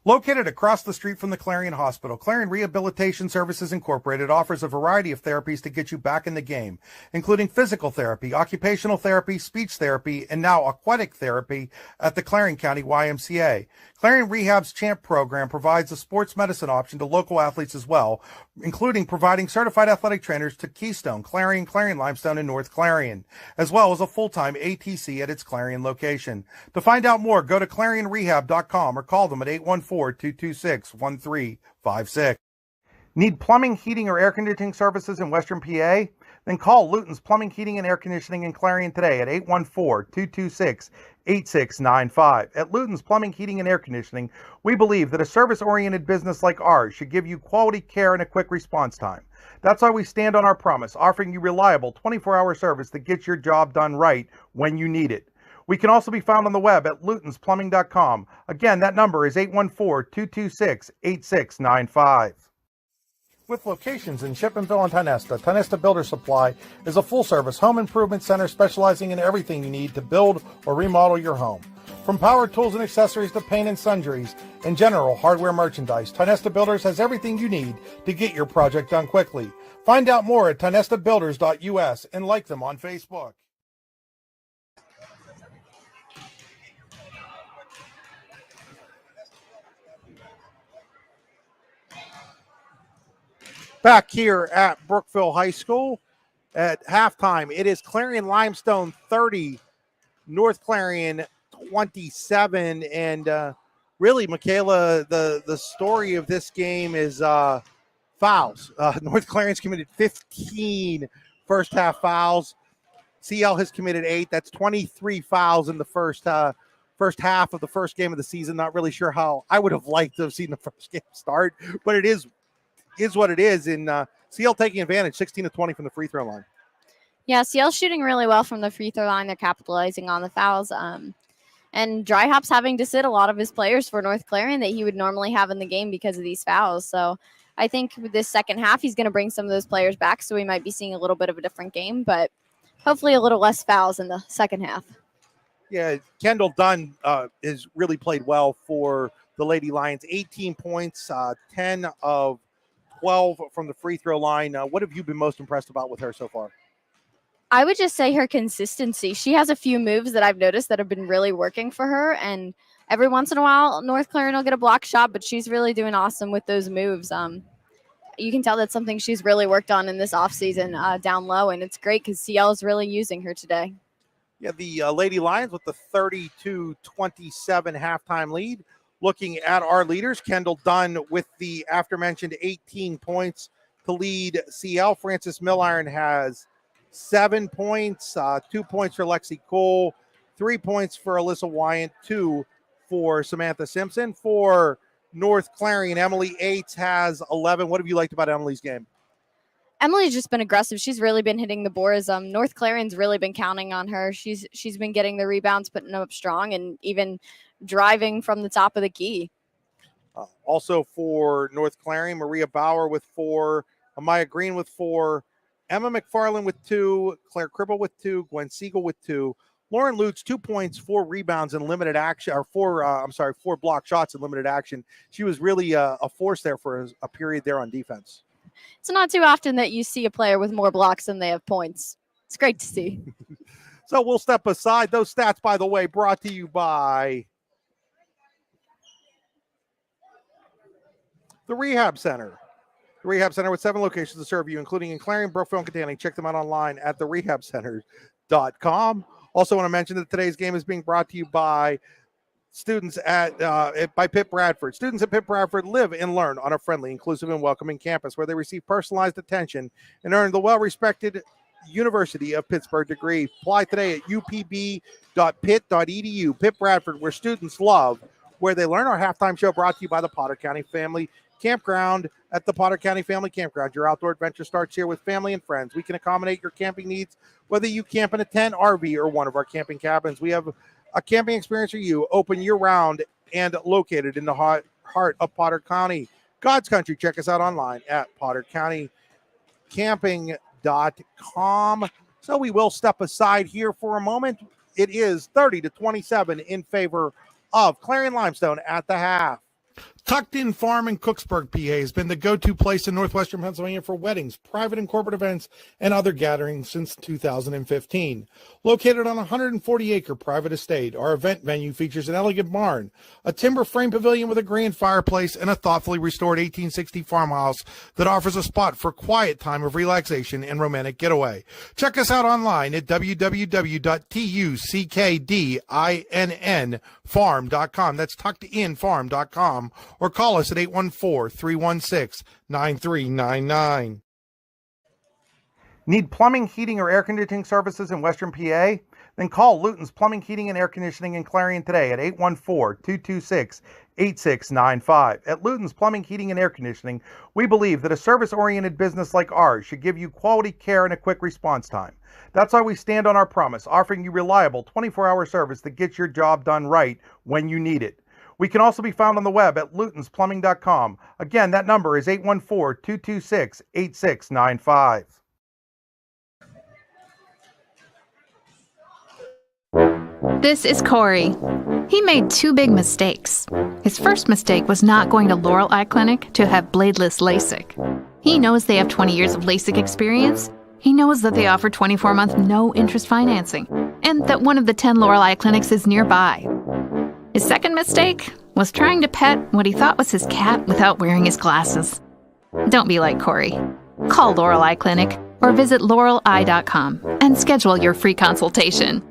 Located across the street from the Clarion Hospital, Clarion Rehabilitation Services Incorporated offers a variety of therapies to get you back in the game, including physical therapy, occupational therapy, speech therapy, and now aquatic therapy at the Clarion County YMCA. Clarion Rehab's CHAMP program provides a sports medicine option to local athletes as well, including providing certified athletic trainers to Keystone, Clarion, Clarion-Limestone, and North Clarion, as well as a full-time ATC at its Clarion location. To find out more, go to clarionrehab.com or call them at 814-226-1356. Need plumbing, heating, or air conditioning services in Western PA? Then call Luton's Plumbing, Heating, and Air Conditioning in Clarion today at 814-226-8695. At Luton's Plumbing, Heating, and Air Conditioning, we believe that a service-oriented business like ours should give you quality care and a quick response time. That's why we stand on our promise, offering you reliable 24-hour service that gets your job done right when you need it. We can also be found on the web at lutonsplumbing.com. Again, that number is 814-226-8695. With locations in Chipmanville and Tionesta, Tionesta Builder Supply is a full-service home improvement center specializing in everything you need to build or remodel your home. From power tools and accessories to paint and sundries and general hardware merchandise, Tionesta Builders has everything you need to get your project done quickly. Find out more at tionestabuilders.us and like them on Facebook. Back here at Brookville High School at halftime, it is Clarion-Limestone 30, North Clarion 27. And really, Michaela, the story of this game is fouls. North Clarion's committed 15 first half fouls. CL has committed 8. That's 23 fouls in the first half of the first game of the season. Not really sure how I would have liked to have seen the first game start, but it is what it is. In CL taking advantage, 16 to 20 from the free throw line. Yeah, CL shooting really well from the free throw line. They're capitalizing on the fouls. And Dry Hop's having to sit a lot of his players for North Clarion that he would normally have in the game because of these fouls. So I think with this second half, he's going to bring some of those players back. So we might be seeing a little bit of a different game, but hopefully a little less fouls in the second half. Yeah, Kendall Dunn has really played well for the Lady Lions. 18 points, 10 of 12 from the free throw line. What have you been most impressed about with her so far? I would just say her consistency. She has a few moves that I've noticed that have been really working for her. And every once in a while, North Clarion will get a block shot, but she's really doing awesome with those moves. You can tell that's something she's really worked on in this offseason down low. And it's great because CL is really using her today. Yeah, the Lady Lions with the 32-27 halftime lead. Looking at our leaders, Kendall Dunn with the aforementioned 18 points to lead CL. Frances Milliron has 7 points, 2 points for Lexi Cole, 3 points for Alyssa Wyant, 2 for Samantha Simpson. For North Clarion, Emily Yates has 11. What have you liked about Emily's game? Emily's just been aggressive. She's really been hitting the boards. North Clarion's really been counting on her. She's been getting the rebounds, putting them up strong, and even driving from the top of the key. Also for North Clarion, Maria Bauer with 4, Amaya Green with 4, Emma McFarland with 2, Claire Cribble with 2, Gwen Siegel with 2, Lauren Lutz 2 points, 4 rebounds in limited action, or 4 block shots in limited action. She was really a force there for a period there on defense. It's not too often that you see a player with more blocks than they have points. It's great to see. So we'll step aside. Those stats, by the way, brought to you by the Rehab Center. The Rehab Center with 7 locations to serve you, including in Clarion, Brookville, and Katanning. Check them out online at therehabcenter.com. Also want to mention that today's game is being brought to you by students by Pitt Bradford. Students at Pitt Bradford live and learn on a friendly, inclusive, and welcoming campus where they receive personalized attention and earn the well-respected University of Pittsburgh degree. Apply today at upb.pitt.edu. Pitt Bradford, where students love, where they learn. Our halftime show brought to you by the Potter County Family Campground. At the Potter County Family Campground, your outdoor adventure starts here with family and friends. We can accommodate your camping needs, whether you camp in a tent, RV, or one of our camping cabins. We have a camping experience for you, open year-round and located in the heart of Potter County, God's country. Check us out online at pottercountycamping.com. So we will step aside here for a moment. It is 30-27 in favor of Clarion-Limestone at the half. Tucked In Farm in Cooksburg, PA has been the go-to place in northwestern Pennsylvania for weddings, private and corporate events, and other gatherings since 2015. Located on a 140-acre private estate, our event venue features an elegant barn, a timber frame pavilion with a grand fireplace, and a thoughtfully restored 1860 farmhouse that offers a spot for quiet time of relaxation and romantic getaway. Check us out online at www.tuckedinfarm.com. That's tuckedinfarm.com. Or call us at 814-316-9399. Need plumbing, heating, or air conditioning services in Western PA? Then call Luton's Plumbing, Heating, and Air Conditioning in Clarion today at 814-226-8695. At Luton's Plumbing, Heating, and Air Conditioning, we believe that a service-oriented business like ours should give you quality care and a quick response time. That's why we stand on our promise, offering you reliable 24-hour service that gets your job done right when you need it. We can also be found on the web at lutonsplumbing.com. Again, that number is 814-226-8695. This is Corey. He made 2 big mistakes. His first mistake was not going to Laurel Eye Clinic to have bladeless LASIK. He knows they have 20 years of LASIK experience. He knows that they offer 24-month no-interest financing, and that one of the 10 Laurel Eye Clinics is nearby. His second mistake was trying to pet what he thought was his cat without wearing his glasses. Don't be like Corey. Call Laurel Eye Clinic or visit laureleye.com and schedule your free consultation.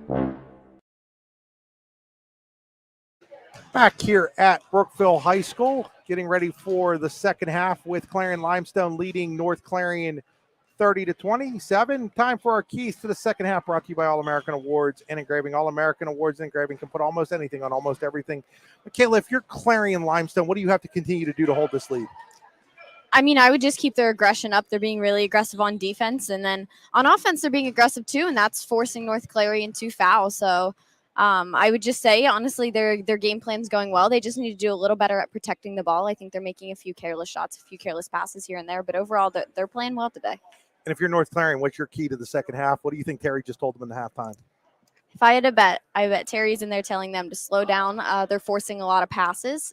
Back here at Brookville High School, getting ready for the second half with Clarion-Limestone leading North Clarion 30-27. Time for our keys to the second half, brought to you by All-American Awards and Engraving. All-American Awards and Engraving can put almost anything on almost everything. Michaela, if you're Clarion-Limestone, what do you have to continue to do to hold this lead? I mean, I would just keep their aggression up. They're being really aggressive on defense. And then on offense, they're being aggressive too, and that's forcing North Clarion to foul. So I would just say, honestly, their game plan's going well. They just need to do a little better at protecting the ball. I think they're making a few careless shots, a few careless passes here and there. But overall, they're playing well today. And if you're North Clarion, what's your key to the second half? What do you think Terry just told them in the halftime? If I had to bet, I bet Terry's in there telling them to slow down. They're forcing a lot of passes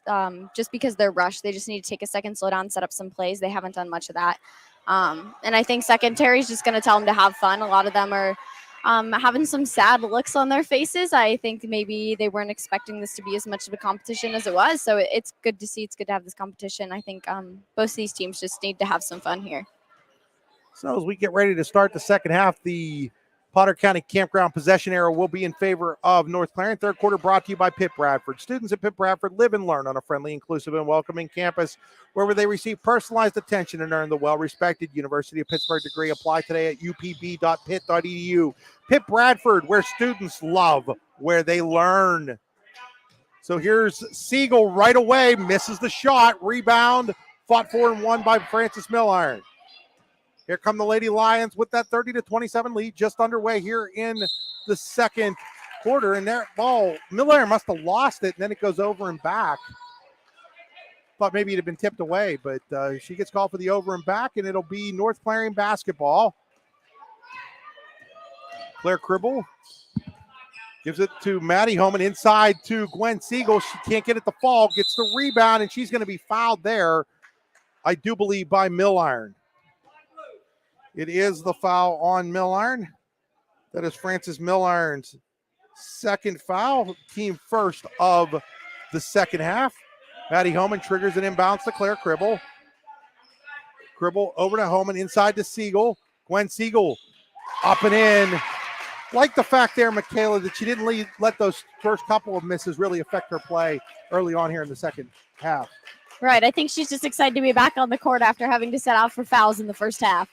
just because they're rushed. They just need to take a second, slow down, set up some plays. They haven't done much of that. And I think second, Terry's just going to tell them to have fun. A lot of them are having some sad looks on their faces. I think maybe they weren't expecting this to be as much of a competition as it was. So it's good to see. It's good to have this competition. I think both of these teams just need to have some fun here. So as we get ready to start the second half, the Potter County Campground possession arrow will be in favor of North Clarion. Third quarter brought to you by Pitt Bradford. Students at Pitt Bradford live and learn on a friendly, inclusive, and welcoming campus where they receive personalized attention and earn the well-respected University of Pittsburgh degree. Apply today at upb.pitt.edu. Pitt Bradford, where students love, where they learn. So here's Siegel right away, misses the shot. Rebound, fought for and won by Francis Milliron. Here come the Lady Lions with that 30-27 lead just underway here in the second quarter. And that ball, Miller must have lost it, and then it goes over and back. Thought maybe it had been tipped away, but she gets called for the over and back, and it'll be North Clarion basketball. Claire Cribble gives it to Maddie Homan inside to Gwen Siegel. She can't get it to fall, gets the rebound, and she's going to be fouled there, I do believe, by Milliron. It is the foul on Milliron. That is Francis Milliron's second foul, team first of the second half. Maddie Homan triggers an inbounds to Claire Cribble. Cribble over to Homan, inside to Siegel. Gwen Siegel up and in. Like the fact there, Michaela, that she didn't let those first couple of misses really affect her play early on here in the second half. Right. I think she's just excited to be back on the court after having to set out for fouls in the first half.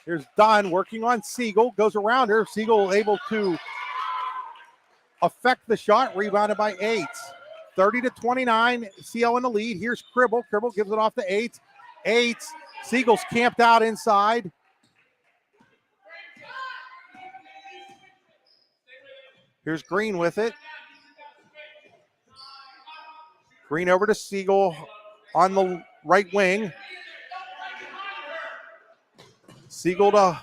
Here's Dunn working on Siegel, goes around her. Siegel able to affect the shot, rebounded by Yates. 30-29, CL in the lead. Here's Cribble. Cribble gives it off to Yates. Yates, Siegel's camped out inside. Here's Green with it. Green over to Siegel on the right wing. Siegel to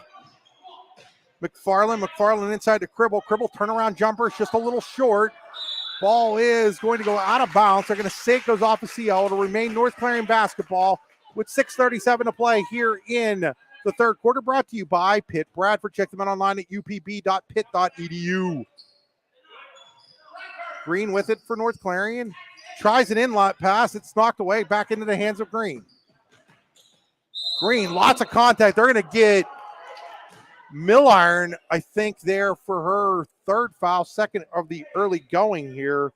McFarland. McFarland inside to Cribble. Cribble turnaround jumper. It's just a little short. Ball is going to go out of bounds. They're going to say it goes off of CL. It'll remain North Clarion basketball with 6:37 to play here in the third quarter. Brought to you by Pitt Bradford. Check them out online at upb.pitt.edu. Green with it for North Clarion. Tries an inlet pass. It's knocked away back into the hands of Green. Green, lots of contact. They're going to get Milliron, I think, there for her third foul, second of the early going here.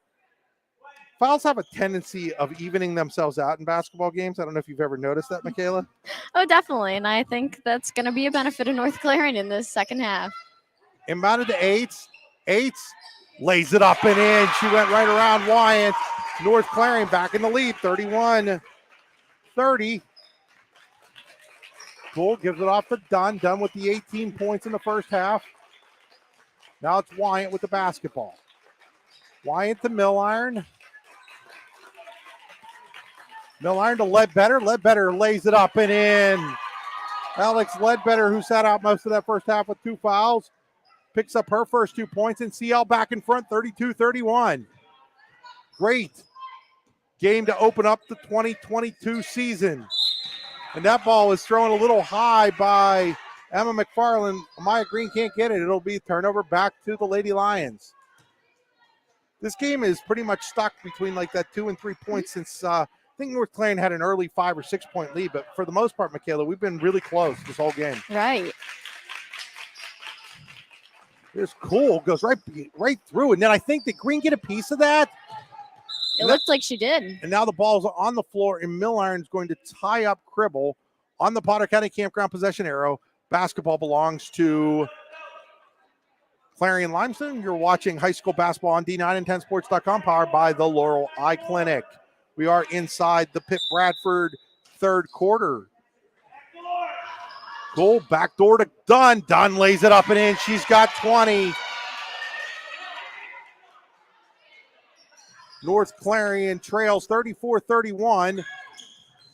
Fouls have a tendency of evening themselves out in basketball games. I don't know if you've ever noticed that, Michaela. Oh, definitely. And I think that's going to be a benefit of North Clarion in this second half. Inbounded to Yates. Yates lays it up and in. She went right around Wyatt. North Clarion back in the lead, 31-30. Gould gives it off to Dunn. Dunn with the 18 points in the first half. Now it's Wyatt with the basketball. Wyatt to Milliron. Milliron to Ledbetter. Ledbetter lays it up and in. Alex Ledbetter, who sat out most of that first half with 2 fouls, picks up her first 2 points, and CL back in front, 32-31. Great game to open up the 2022 season. And that ball is thrown a little high by Emma McFarland. Amaya Green can't get it. It'll be a turnover back to the Lady Lions. This game is pretty much stuck between like that 2 and 3 points since I think North Clarion had an early 5 or 6 point lead. But for the most part, Michaela, we've been really close this whole game. Right. Here's Cole, goes right through. And then I think did Green get a piece of that? It looked like she did. And now the ball's on the floor, and Milliron's going to tie up Cribble on the Potter County Campground possession arrow. Basketball belongs to Clarion-Limestone. You're watching high school basketball on D9and10sports.com, powered by the Laurel Eye Clinic. We are inside the Pitt Bradford third quarter. Goal backdoor to Dunn. Dunn lays it up and in. She's got 20. North Clarion trails 34-31.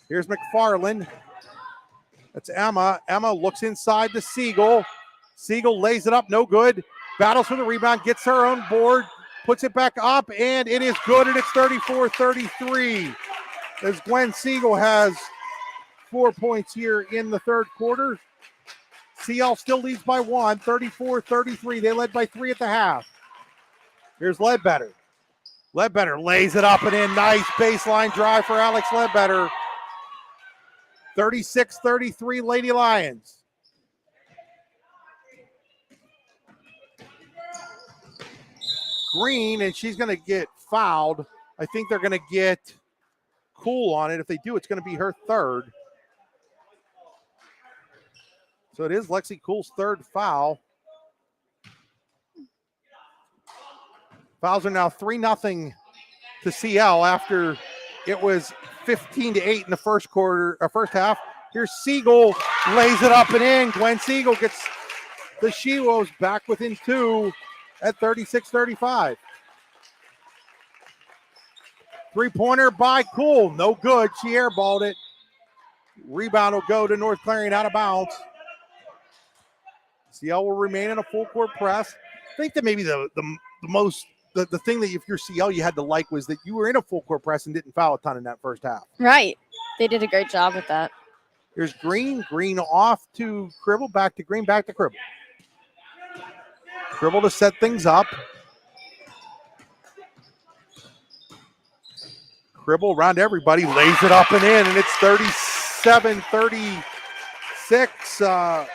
Here's McFarland. That's Emma. Emma looks inside to Siegel. Siegel lays it up, no good. Battles for the rebound, gets her own board, puts it back up, and it is good, and it's 34-33. As Gwen Siegel has 4 points here in the third quarter. CL still leads by 1, 34-33. They led by 3 at the half. Here's Ledbetter. Ledbetter lays it up and in. Nice baseline drive for Alex Ledbetter. 36-33 Lady Lions. Green, and she's going to get fouled. I think they're going to get Cool on it. If they do, it's going to be her third. So it is Lexi Cool's third foul. Fouls are now 3-0 to CL after it was 15-8 in the first quarter, first half. Here's Siegel, lays it up and in. Gwen Siegel gets the She-Wolves back within 2 at 36-35. Three-pointer by Cool, no good. She airballed it. Rebound will go to North Clarion out of bounds. CL will remain in a full court press. I think that maybe the thing that if you're CL you had to like was that you were in a full court press and didn't foul a ton in that first half. Right. They did a great job with that. Here's Green. Green off to Cribble. Back to Green. Back to Cribble. Cribble to set things up. Cribble around everybody. Lays it up and in. And it's 37-36.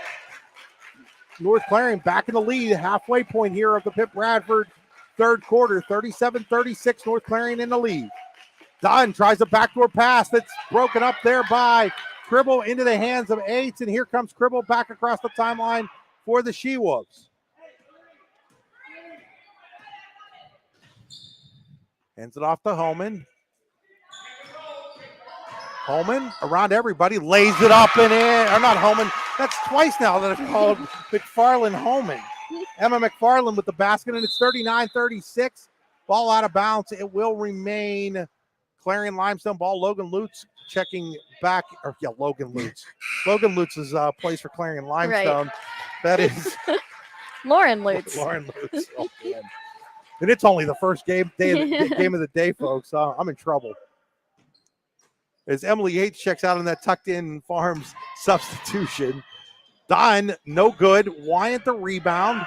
North Clarion back in the lead. Halfway point here of the Pitt Bradford third quarter. 37-36. North Clarion in the lead. Dunn tries a backdoor pass that's broken up there by Cribble into the hands of Yates, and here comes Cribble back across the timeline for the She-Wolves. Hands it off to Holman. Holman around everybody, lays it up and in. Or not Holman, that's twice now that I've called McFarland Holman. Emma McFarland with the basket, and it's 39-36. Ball out of bounds. It will remain Clarion-Limestone ball. Logan Lutz checking back. Logan Lutz. Logan Lutz is plays for Clarion-Limestone. Right. That is Lauren Lutz. Lauren Lutz. Oh, man. And it's only the first game of the day, folks. I'm in trouble. As Emily Yates checks out on that tucked-in Farms substitution. Dunn, no good. Wyatt the rebound.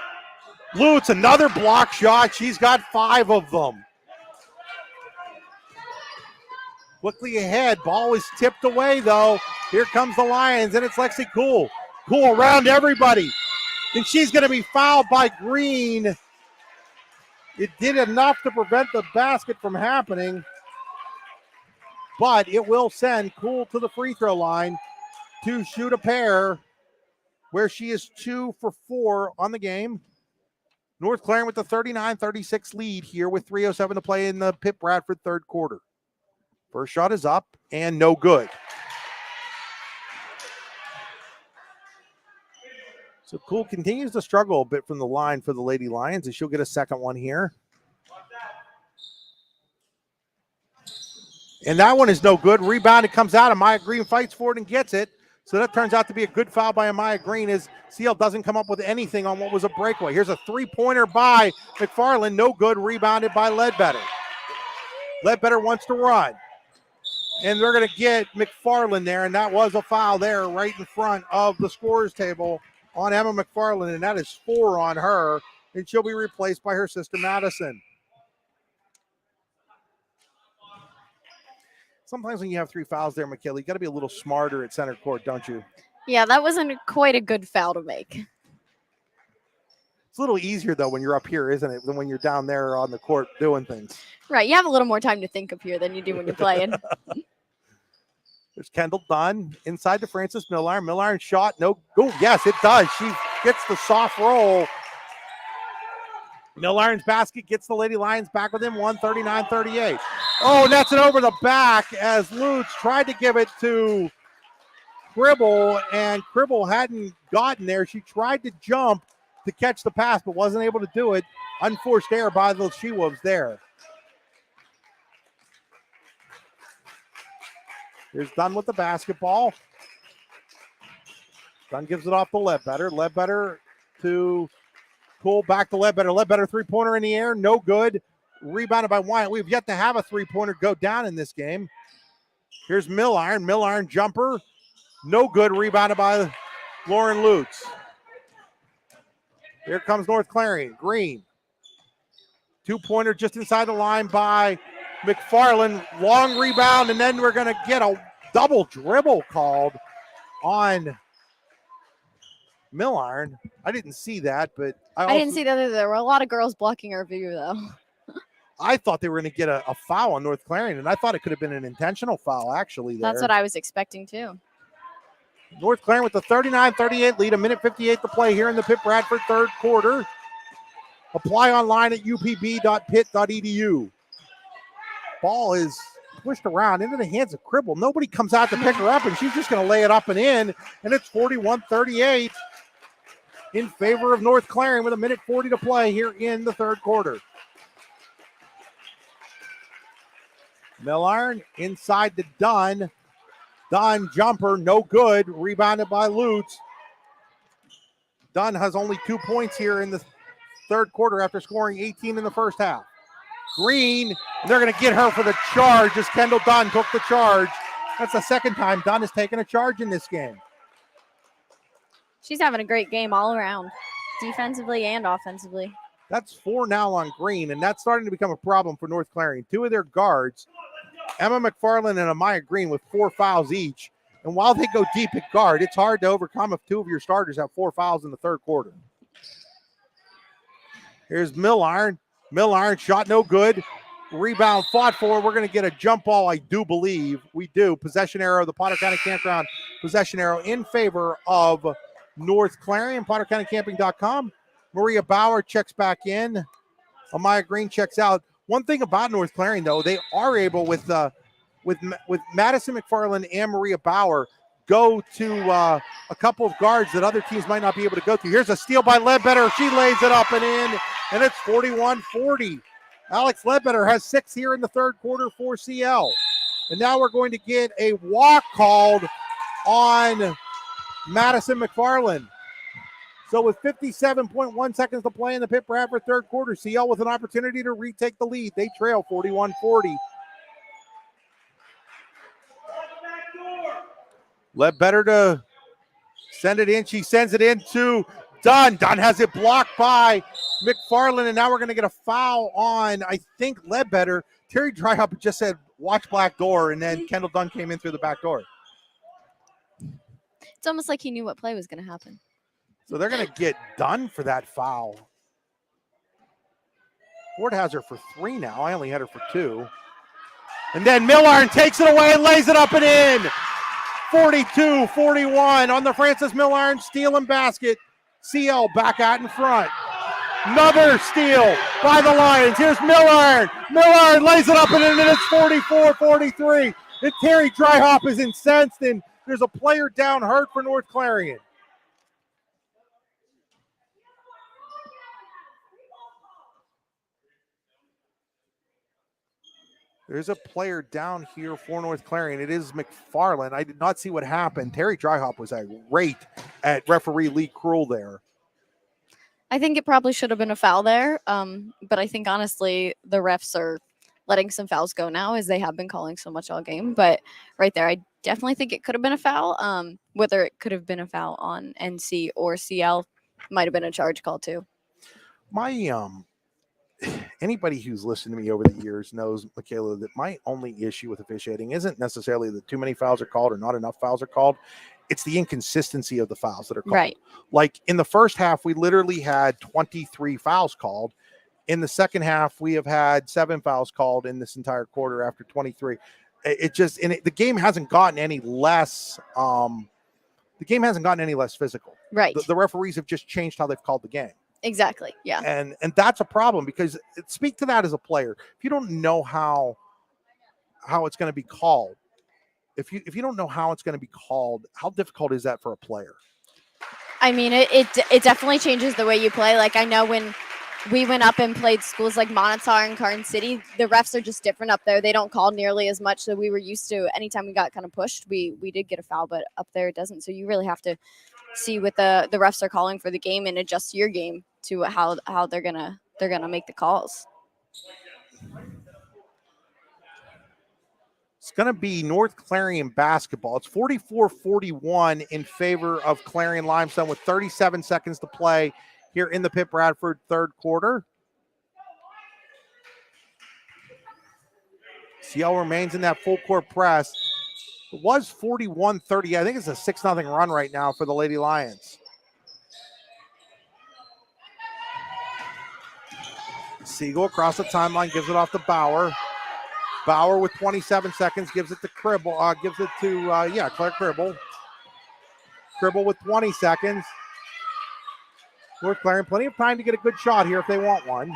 Lutz, another block shot. She's got 5 of them. Quickly ahead. Ball is tipped away, though. Here comes the Lions, and it's Lexi Cool. Cool around everybody. And she's going to be fouled by Green. It did enough to prevent the basket from happening. but it will send Cool to the free throw line to shoot a pair where she is 2 for 4 on the game. North Clarion with the 39-36 lead here with 3:07 to play in the Pitt Bradford third quarter. First shot is up and no good. So Cool continues to struggle a bit from the line for the Lady Lions, and she'll get a second one here. And that one is no good. Rebound, it comes out. Amaya Green fights for it and gets it. So that turns out to be a good foul by Amaya Green as CL doesn't come up with anything on what was a breakaway. Here's a three-pointer by McFarland. No good. Rebounded by Ledbetter. Ledbetter wants to run. And they're going to get McFarland there, and that was a foul there right in front of the scorer's table on Emma McFarland, and that is 4 on her, and she'll be replaced by her sister Madison. Sometimes when you have 3 fouls there, Michaela, you got to be a little smarter at center court, don't you? Yeah, that wasn't quite a good foul to make. It's a little easier, though, when you're up here, isn't it, than when you're down there on the court doing things. Right, you have a little more time to think up here than you do when you're playing. There's Kendall Dunn inside to Francis Milliron. Milliron shot, no. Oh, yes, it does. She gets the soft roll. Milliron's basket gets the Lady Lions back within 139-38. Oh, and that's it over the back as Lutz tried to give it to Cribble, and Cribble hadn't gotten there. She tried to jump to catch the pass, but wasn't able to do it. Unforced error by the She-Wolves there. Here's Dunn with the basketball. Dunn gives it off to Ledbetter. Ledbetter to Cool, back to Ledbetter. Ledbetter three-pointer in the air, no good. Rebounded by Wyatt. We've yet to have a three-pointer go down in this game. Here's Milliron. Milliron jumper, no good. Rebounded by Lauren Lutz. Here comes North Clarion. Green. Two-pointer just inside the line by McFarland. Long rebound, and then we're going to get a double dribble called on Milliron. I didn't see that, but I didn't see that either. There were a lot of girls blocking our view, though. I thought they were going to get a foul on North Clarion, and I thought it could have been an intentional foul, actually. That's what I was expecting, too. North Clarion with the 39-38 lead, a minute 58 to play here in the Pitt Bradford third quarter. Apply online at upb.pitt.edu. Ball is pushed around into the hands of Cribble. Nobody comes out to pick her up, and she's just going to lay it up and in, and it's 41-38 in favor of North Clarion with a minute 40 to play here in the third quarter. Milliron inside to Dunn. Dunn jumper, no good. Rebounded by Lutz. Dunn has only 2 points here in the third quarter after scoring 18 in the first half. Green, and they're going to get her for the charge as Kendall Dunn took the charge. That's the second time Dunn has taken a charge in this game. She's having a great game all around, defensively and offensively. That's 4 now on Green, and that's starting to become a problem for North Clarion. 2 of their guards, Emma McFarland and Amaya Green, with 4 fouls each. And while they go deep at guard, it's hard to overcome if 2 of your starters have 4 fouls in the third quarter. Here's Milliron. Milliron shot no good. Rebound fought for. We're going to get a jump ball, I do believe. We do. Possession arrow, the Potter County Campground possession arrow in favor of North Clarion. PotterCountyCamping.com. Maria Bauer checks back in. Amaya Green checks out. One thing about North Clarion, though, they are able with Madison McFarland and Maria Bauer go to a couple of guards that other teams might not be able to go to. Here's a steal by Ledbetter. She lays it up and in, and it's 41-40. Alex Ledbetter has 6 here in the third quarter for CL. And now we're going to get a walk called on Madison McFarland. So with 57.1 seconds to play in the Pitt Bradford third quarter, CL with an opportunity to retake the lead. They trail 41-40. Ledbetter to send it in. She sends it in to Dunn. Dunn has it blocked by McFarland, and now we're going to get a foul on, I think, Ledbetter. Terry Dryup just said, watch black door, and then Kendall Dunn came in through the back door. It's almost like he knew what play was going to happen. So they're going to get Dunn for that foul. Ward has her for 3 now. I only had her for 2. And then Millard takes it away and lays it up and in. 42-41 on the Francis Millard steal and basket. CL back out in front. Another steal by the Lions. Here's Millard. Millard lays it up and in, and it's 44-43. And Terry Dryhoff is incensed, and there's a player down hurt for North Clarion. There's a player down here for North Clarion. It is McFarland. I did not see what happened. Terry Dryhoff was irate at referee Lee Krull there. I think it probably should have been a foul there. But I think, honestly, the refs are letting some fouls go now, as they have been calling so much all game. But right there, I definitely think it could have been a foul. Whether it could have been a foul on NC or CL might have been a charge call too. Anybody who's listened to me over the years knows, Michaela, that my only issue with officiating isn't necessarily that too many fouls are called or not enough fouls are called. It's the inconsistency of the fouls that are called. Right. Like in the first half, we literally had 23 fouls called. In the second half, we have had 7 fouls called in this entire quarter after 23. The game hasn't gotten any less. The game hasn't gotten any less physical. Right. The referees have just changed how they've called the game. Exactly. Yeah. And that's a problem, because speak to that as a player. If you don't know how it's going to be called, if you don't know how it's going to be called, how difficult is that for a player? I mean, it definitely changes the way you play. Like, I know when we went up and played schools like Monitar and Carson City, the refs are just different up there. They don't call nearly as much. So we were used to, anytime we got kind of pushed, we did get a foul, but up there it doesn't. So you really have to see what the refs are calling for the game and adjust your game to how they're gonna make the calls. It's going to be North Clarion basketball. It's 44-41 in favor of Clarion-Limestone with 37 seconds to play here in the Pitt Bradford third quarter. CL remains in that full court press. It was 41-30. I think it's a 6-0 run right now for the Lady Lions. Siegel across the timeline, gives it off to Bauer. Bauer with 27 seconds gives it to Cribble. Claire Cribble. Cribble with 20 seconds. North Clarion, plenty of time to get a good shot here if they want one.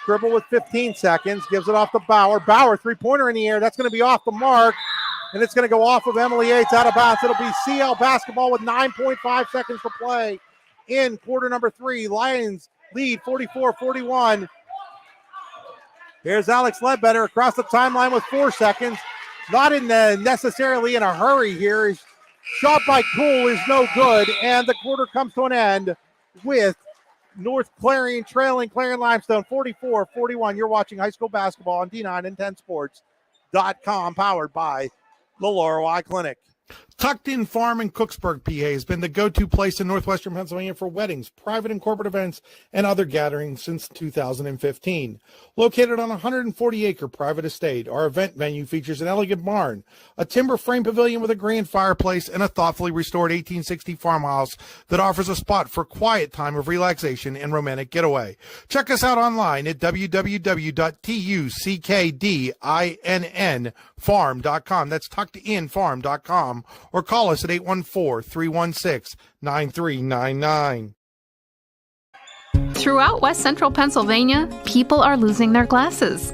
Cribble with 15 seconds, gives it off to Bauer. Bauer, three-pointer in the air. That's going to be off the mark, and it's going to go off of Emily Yates out of bounds. It'll be CL basketball with 9.5 seconds to play in quarter number 3. Lions lead 44-41. Here's Alex Ledbetter across the timeline with 4 seconds. Not necessarily in a hurry here. His shot by Cool is no good, and the quarter comes to an end with North Clarion trailing Clarion-Limestone 44-41. You're watching high school basketball on D9 and 10sports.com, powered by the Laurel Eye Clinic. Tucked In Farm in Cooksburg, PA has been the go-to place in northwestern Pennsylvania for weddings, private and corporate events, and other gatherings since 2015. Located on a 140-acre private estate, our event venue features an elegant barn, a timber frame pavilion with a grand fireplace, and a thoughtfully restored 1860 farmhouse that offers a spot for quiet time of relaxation and romantic getaway. Check us out online at www.tuckedinfarm.com. That's tuckedinfarm.com. Or call us at 814-316-9399. Throughout West Central Pennsylvania, people are losing their glasses.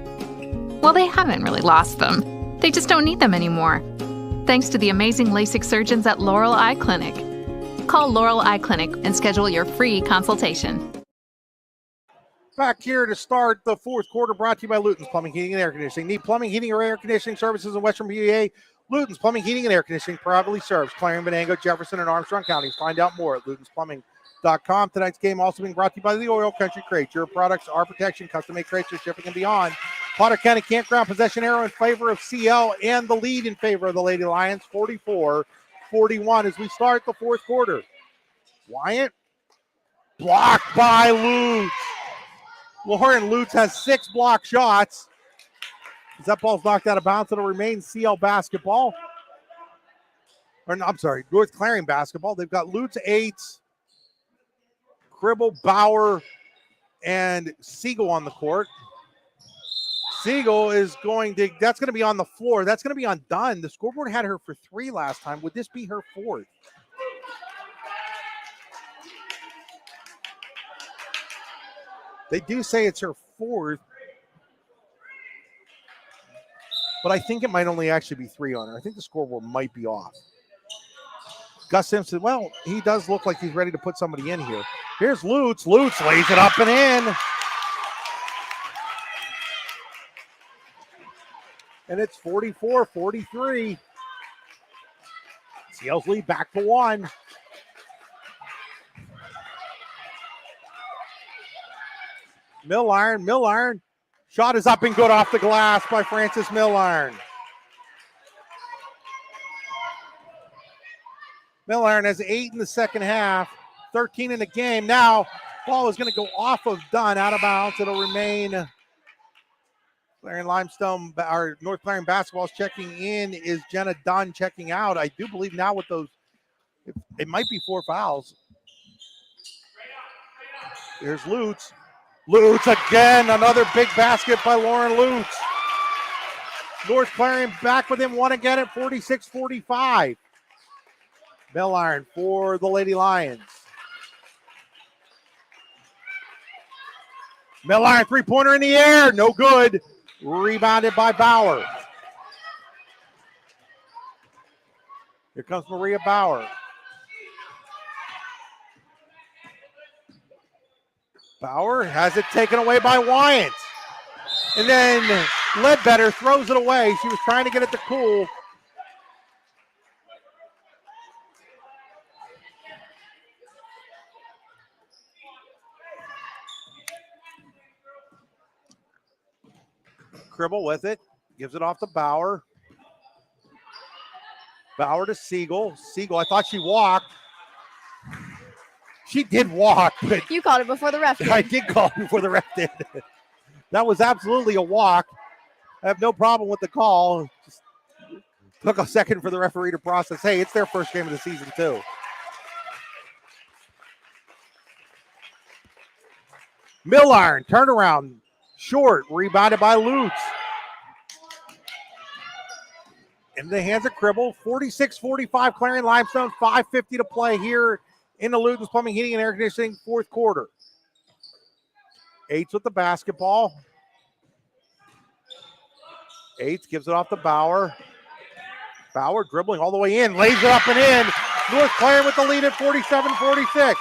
Well, they haven't really lost them. They just don't need them anymore. Thanks to the amazing LASIK surgeons at Laurel Eye Clinic. Call Laurel Eye Clinic and schedule your free consultation. Back here to start the fourth quarter, brought to you by Luton's Plumbing, Heating, and Air Conditioning. Need plumbing, heating, or air conditioning services in Western PA? Luton's Plumbing, Heating, and Air Conditioning proudly serves Clarion, Venango, Jefferson, and Armstrong counties. Find out more at lutonsplumbing.com. Tonight's game also being brought to you by the Oil Country Crate. Your products, our protection, custom-made crates for shipping and beyond. Potter County Campground possession arrow in favor of CL and the lead in favor of the Lady Lions, 44-41 as we start the fourth quarter. Wyatt, blocked by Lutz. Lauren Lutz has 6 block shots. As that ball's knocked out of bounds, it'll remain CL basketball. North Clarion basketball. They've got Lutz 8, Cribble, Bauer, and Siegel on the court. Siegel is that's going to be on the floor. That's going to be on Dunn. The scoreboard had her for 3 last time. Would this be her 4th? They do say it's her 4th, but I think it might only actually be 3 on her. I think the scoreboard might be off. Gus Simpson, well, he does look like he's ready to put somebody in here. Here's Lutz. Lutz lays it up and in. And it's 44-43. CL's lead back to 1. Milliron. Shot is up and good off the glass by Francis Milliron. Milliron has 8 in the second half, 13 in the game. Now, ball is going to go off of Dunn, out of bounds. It'll remain Clarion-Limestone, our North Clarion basketball's checking in is Jenna Dunn checking out. I do believe now with those, it might be 4 fouls. Here's Lutz. Lutz again, another big basket by Lauren Lutz. North Clarion back within 1 again at 46-45. Milliron for the Lady Lions. Milliron, 3-pointer in the air, no good. Rebounded by Bauer. Here comes Maria Bauer. Bauer has it taken away by Wyant. And then Ledbetter throws it away. She was trying to get it to Cool. Cribble with it. Gives it off to Bauer. Bauer to Siegel. Siegel, I thought she walked. She did walk, but You called it before the ref did. I did call it before the ref did. That was absolutely a walk. I have no problem with the call. Just took a second for the referee to process. Hey, it's their first game of the season, too. Milliron, turnaround. Short, rebounded by Lutz. In the hands of Cribble, 46-45, Clarion-Limestone, 5:50 to play here in the Luton's Plumbing, Heating, and Air Conditioning fourth quarter. Yates with the basketball. Yates gives it off to Bauer. Bauer dribbling all the way in, lays it up and in. North Clarion with the lead at 47-46.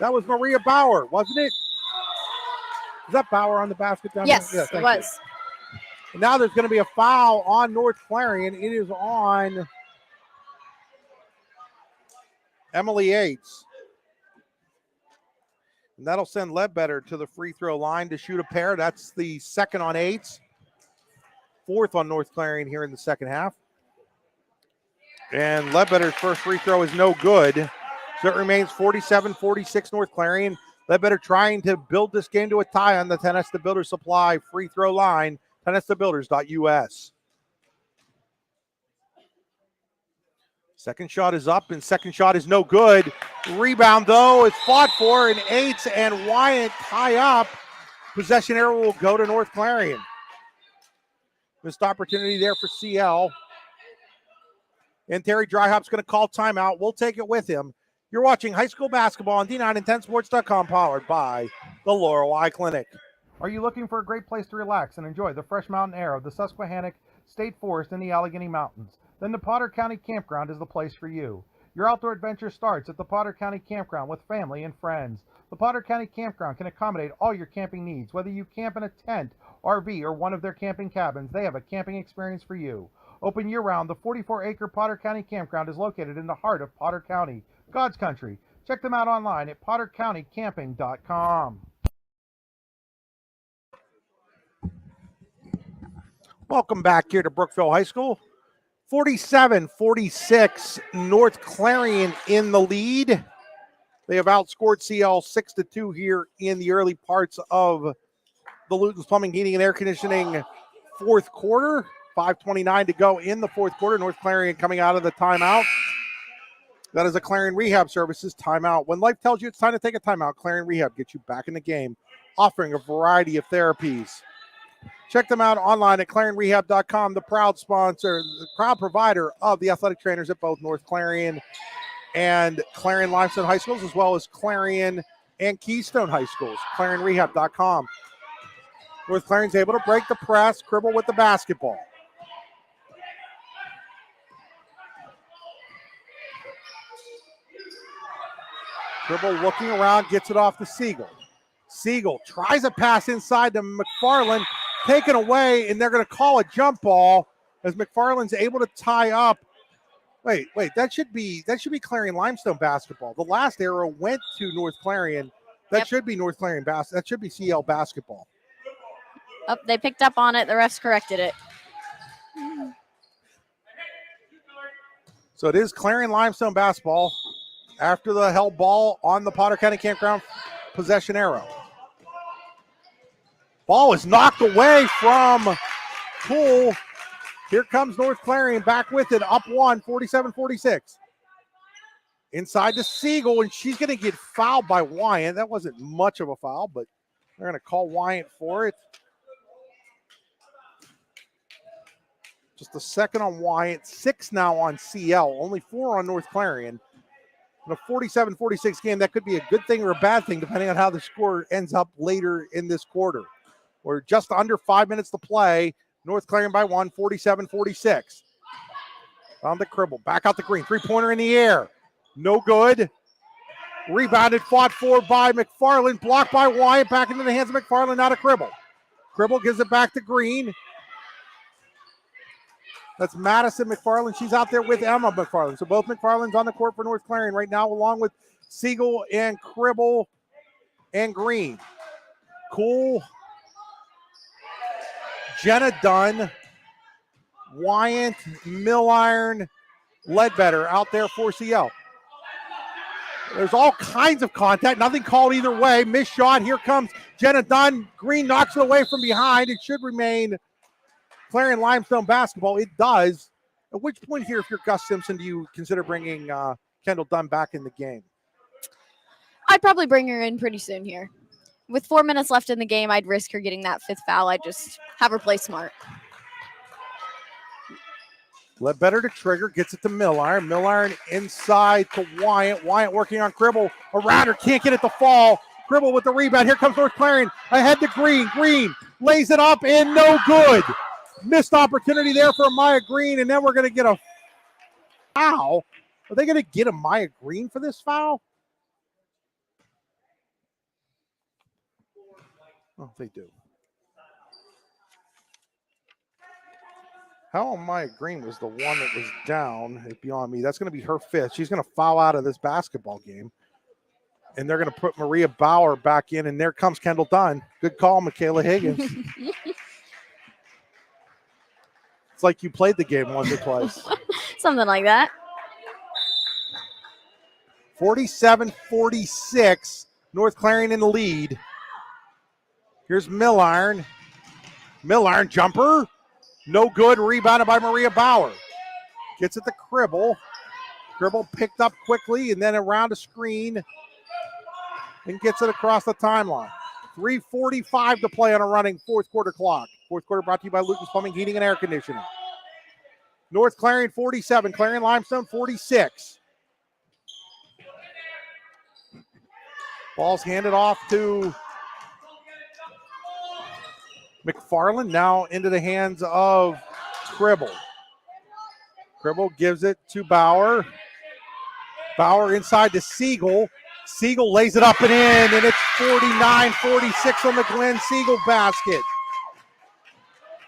That was Maria Bauer, wasn't it? Is that Bauer on the basket down Yes, there? it was. And now there's going to be a foul on North Clarion. It is on Emily Yates. And that'll send Ledbetter to the free throw line to shoot a pair. That's the second on Yates. 4th on North Clarion here in the second half. And Ledbetter's first free throw is no good. So it remains 47-46 North Clarion. Ledbetter trying to build this game to a tie on the Tenesta Builders Supply free throw line, tenestabuilders.us. Second shot is up, and second shot is no good. Rebound, though, is fought for, and Yates and Wyant tie up. Possession error will go to North Clarion. Missed opportunity there for CL. And Terry Dryhop's going to call timeout. We'll take it with him. You're watching high school basketball on D9and10sports.com, powered by the Laurel Eye Clinic. Are you looking for a great place to relax and enjoy the fresh mountain air of the Susquehannock State Forest in the Allegheny Mountains? Then the Potter County Campground is the place for you. Your outdoor adventure starts at the Potter County Campground with family and friends. The Potter County Campground can accommodate all your camping needs. Whether you camp in a tent, RV, or one of their camping cabins, they have a camping experience for you. Open year-round, the 44-acre Potter County Campground is located in the heart of Potter County, God's country. Check them out online at pottercountycamping.com. Welcome back here to Brookville High School. 47-46, North Clarion in the lead. They have outscored CL 6-2 here in the early parts of the Luton's Plumbing, Heating, and Air Conditioning fourth quarter. 5:29 to go in the fourth quarter. North Clarion coming out of the timeout. That is a Clarion Rehab Services timeout. When life tells you it's time to take a timeout, Clarion Rehab gets you back in the game, offering a variety of therapies. Check them out online at clarionrehab.com, the proud sponsor, the proud provider of the athletic trainers at both North Clarion and Clarion-Limestone High Schools, as well as Clarion and Keystone High Schools, clarionrehab.com. North Clarion's able to break the press, Cribble with the basketball. Cribble looking around, gets it off to Siegel. Siegel tries a pass inside to McFarland, taken away, and they're going to call a jump ball as McFarland's able to tie up. Wait, that should be Clarion-Limestone basketball. The last arrow went to North Clarion. That should be North Clarion basketball. That should be CL basketball. Oh, they picked up on it. The refs corrected it. So it is Clarion-Limestone basketball after the held ball on the Potter County Campground possession arrow. Ball is knocked away from Poole. Here comes North Clarion back with it, up one, 47-46. Inside to Siegel, and she's going to get fouled by Wyant. That wasn't much of a foul, but they're going to call Wyant for it. Just a second on Wyant, 6 now on CL, only 4 on North Clarion. In a 47-46 game, that could be a good thing or a bad thing, depending on how the score ends up later in this quarter. We're just under 5 minutes to play. North Clarion by 1, 47-46. On the Cribble, back out the green. Three-pointer in the air. No good. Rebounded, fought for by McFarland. Blocked by Wyant. Back into the hands of McFarland, not a Cribble. Cribble gives it back to Green. That's Madison McFarland. She's out there with Emma McFarland. So both McFarlands on the court for North Clarion right now, along with Siegel and Cribble and Green. Cool. Jenna Dunn, Wyant, Milliron, Ledbetter out there for CL. There's all kinds of contact, nothing called either way. Missed shot, here comes Jenna Dunn. Green knocks it away from behind. It should remain Clarion-Limestone basketball. It does. At which point here, if you're Gus Simpson, do you consider bringing Kendall Dunn back in the game? I'd probably bring her in pretty soon here. With 4 minutes left in the game, I'd risk her getting that 5th foul. I'd just have her play smart. Ledbetter to trigger, gets it to Milliron. Milliron inside to Wyant. Wyant working on Cribble. Around her, can't get it to fall. Cribble with the rebound. Here comes North Clarion. Ahead to Green. Green lays it up and no good. Missed opportunity there for Maya Green, and then we're going to get a foul. Are they going to get a Maya Green for this foul? Oh, they do. How Maya Green was the one that was down is beyond me. That's going to be her 5th. She's going to foul out of this basketball game. And they're going to put Maria Bauer back in, and there comes Kendall Dunn. Good call, Michaela Higgins. It's like you played the game once or twice. Something like that. 47-46. North Clarion in the lead. Here's Milliron. Milliron jumper. No good. Rebounded by Maria Bauer. Gets it to Cribble. Cribble picked up quickly and then around a screen and gets it across the timeline. 3:45 to play on a running 4th quarter clock. 4th quarter brought to you by Lucas Plumbing, Heating, and Air Conditioning. North Clarion 47, Clarion-Limestone 46. Ball's handed off to McFarland, now into the hands of Cribble. Cribble gives it to Bauer. Bauer inside to Siegel. Siegel lays it up and in, and it's 49-46 on the Glenn Siegel basket.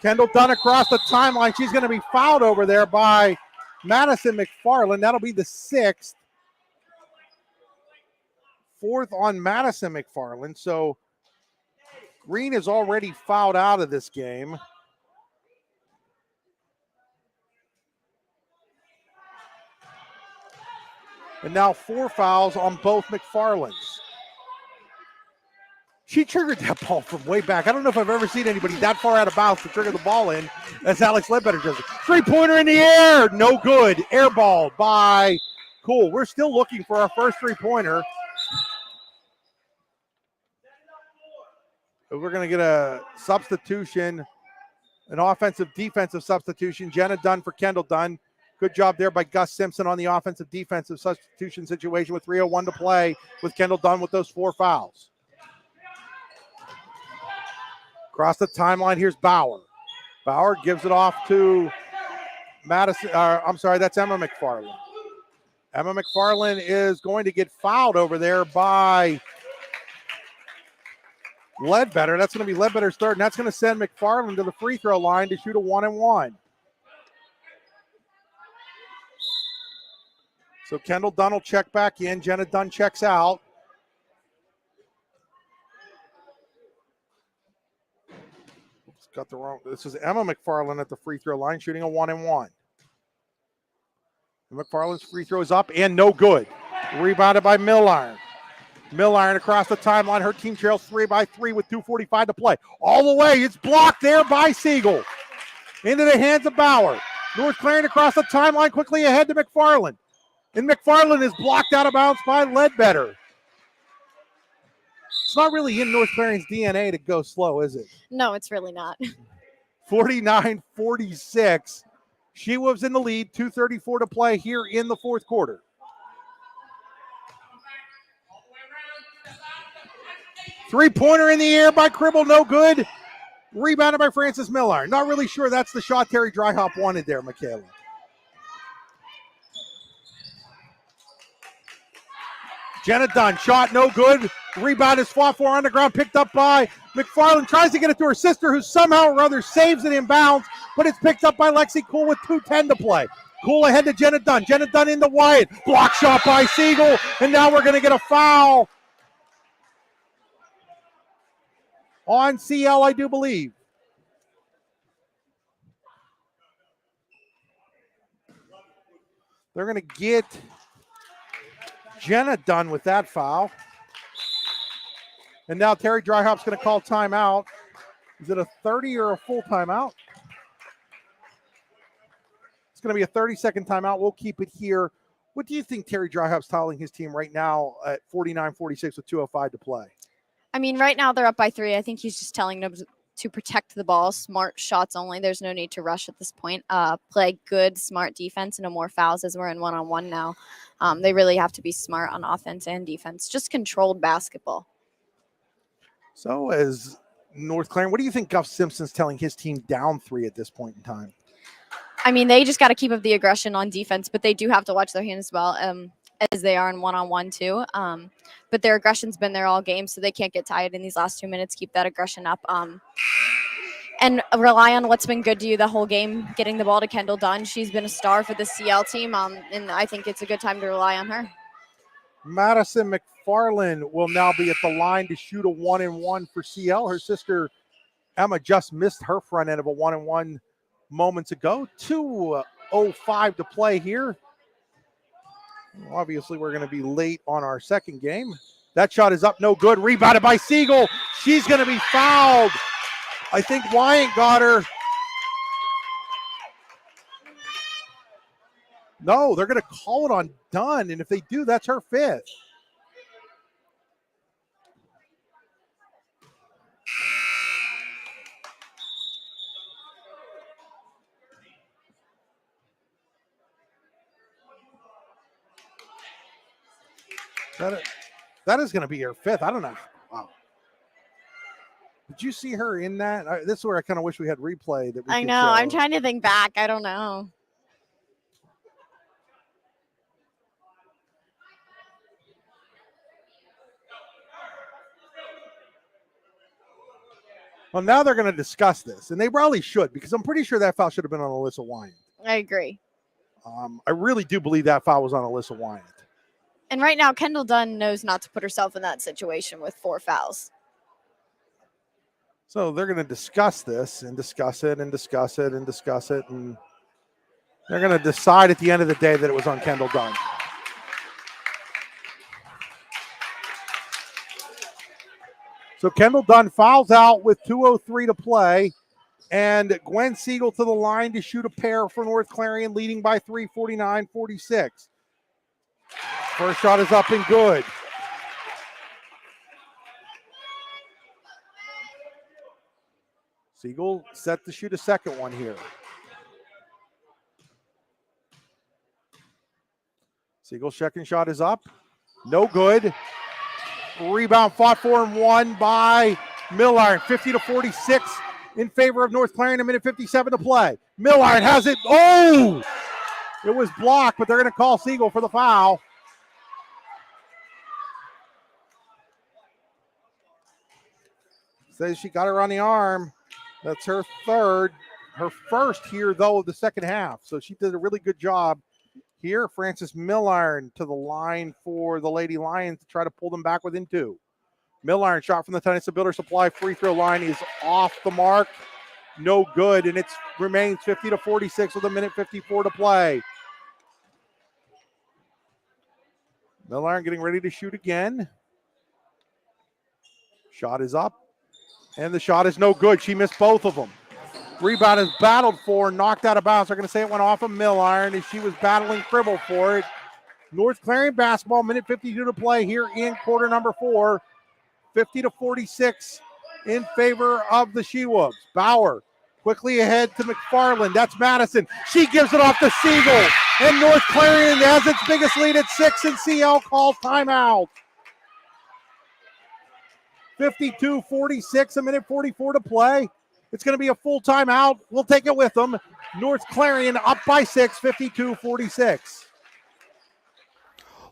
Kendall Dunn across the timeline. She's going to be fouled over there by Madison McFarland. That'll be the 6th. 4th on Madison McFarland. So Green is already fouled out of this game. And now 4 fouls on both McFarlands. She triggered that ball from way back. I don't know if I've ever seen anybody that far out of bounds to trigger the ball in as Alex Ledbetter does it. Three-pointer in the air. No good. Airballed by Cool. We're still looking for our first three-pointer. We're going to get a substitution, an offensive-defensive substitution. Jenna Dunn for Kendall Dunn. Good job there by Gus Simpson on the offensive-defensive substitution situation with 3:01 to play with Kendall Dunn with those 4 fouls. Across the timeline, here's Bauer. Bauer gives it off to Madison. That's Emma McFarland. Emma McFarland is going to get fouled over there by Ledbetter. That's going to be Ledbetter's third, and that's going to send McFarland to the free throw line to shoot a 1-and-1. So Kendall Dunn will check back in. Jenna Dunn checks out. Got the wrong. This is Emma McFarland at the free throw line shooting a 1-and-1. McFarland's free throw is up and no good. Rebounded by Milliron. Milliron across the timeline. Her team trails 3-3 with 2:45 to play. All the way. It's blocked there by Siegel. Into the hands of Bauer. North Clarion across the timeline, quickly ahead to McFarland. And McFarland is blocked out of bounds by Ledbetter. It's not really in North Clarion's DNA to go slow, is it? No, it's really not. 49-46. She-Wolves in the lead, 2:34 to play here in the fourth quarter. Three-pointer in the air by Cribble, no good. Rebounded by Francis Millard. Not really sure that's the shot Terry Dryhop wanted there, Michaela. Jenna Dunn, shot no good. Rebound is fought for on the ground, picked up by McFarland. Tries to get it to her sister, who somehow or other saves it in bounds, but it's picked up by Lexi Cool with 2:10 to play. Cool ahead to Jenna Dunn. Jenna Dunn into Wyatt. Block shot by Siegel, and now we're going to get a foul on CL, I do believe. They're going to get Jenna Dunn with that foul. And now Terry Dryhop's going to call timeout. Is it a 30 or a full timeout? It's going to be a 30-second timeout. We'll keep it here. What do you think Terry Dryhop's telling his team right now at 49-46 with 2:05 to play? I mean, right now they're up by 3. I think he's just telling them to protect the ball, smart shots only. There's no need to rush at this point. Play good, smart defense, and no more fouls as we're in one-on-one now. They really have to be smart on offense and defense. Just controlled basketball. So as North Clarion, what do you think Gus Simpson's telling his team down 3 at this point in time? I mean, they just got to keep up the aggression on defense, but they do have to watch their hands as well, as they are in one-on-one too. But their aggression's been there all game, so they can't get tired in these last 2 minutes. Keep that aggression up. And rely on what's been good to you the whole game, getting the ball to Kendall Dunn. She's been a star for the CL team, and I think it's a good time to rely on her. Madison McFarland will now be at the line to shoot a 1-and-1 for CL. Her sister Emma just missed her front end of a 1-and-1 moments ago. 2:05 to play here. Obviously, we're going to be late on our second game. That shot is up, no good. Rebounded by Siegel. She's going to be fouled. I think Wyatt got her. No, they're going to call it on Dunn, and if they do, that's her 5th. That is going to be her 5th. I don't know. Wow. Did you see her in that? This is where I kind of wish we had replay. That we I could know. show. I'm trying to think back. I don't know. Well, now they're going to discuss this, and they probably should, because I'm pretty sure that foul should have been on Alyssa Wyatt. I agree. I really do believe that foul was on Alyssa Wyatt. And right now, Kendall Dunn knows not to put herself in that situation with 4 fouls. So they're going to discuss this and discuss it and discuss it and discuss it, and they're going to decide at the end of the day that it was on Kendall Dunn. So Kendall Dunn fouls out with 2:03 to play, and Gwen Siegel to the line to shoot a pair for North Clarion, leading by 3, 49-46. First shot is up and good. Siegel set to shoot a second one here. Siegel's second shot is up. No good. Rebound fought for and won by Milliron. 50-46 in favor of North Clarion. A minute 57 to play. Milliron has it. Oh! It was blocked, but they're going to call Siegel for the foul. Says she got her on the arm. That's her third. Her first here, though, of the second half. So she did a really good job here. Frances Milliron to the line for the Lady Lions to try to pull them back within two. Milliron shot from the Tennessee Builder Supply free throw line is off the mark. No good, and it remains 50-46 with a minute 54 to play. Milliron getting ready to shoot again. Shot is up, and the shot is no good. She missed both of them. Rebound is battled for, knocked out of bounds. They're going to say it went off of Milliron as she was battling Cribble for it. North Clarion basketball, minute 52 to play here in quarter number 4. 50-46 in favor of the She-Wolves. Bauer quickly ahead to McFarland. That's Madison. She gives it off to Siegel. And North Clarion has its biggest lead at 6, and CL calls timeout. 52-46, a minute 44 to play. It's going to be a full timeout. We'll take it with them. North Clarion up by 6, 52-46.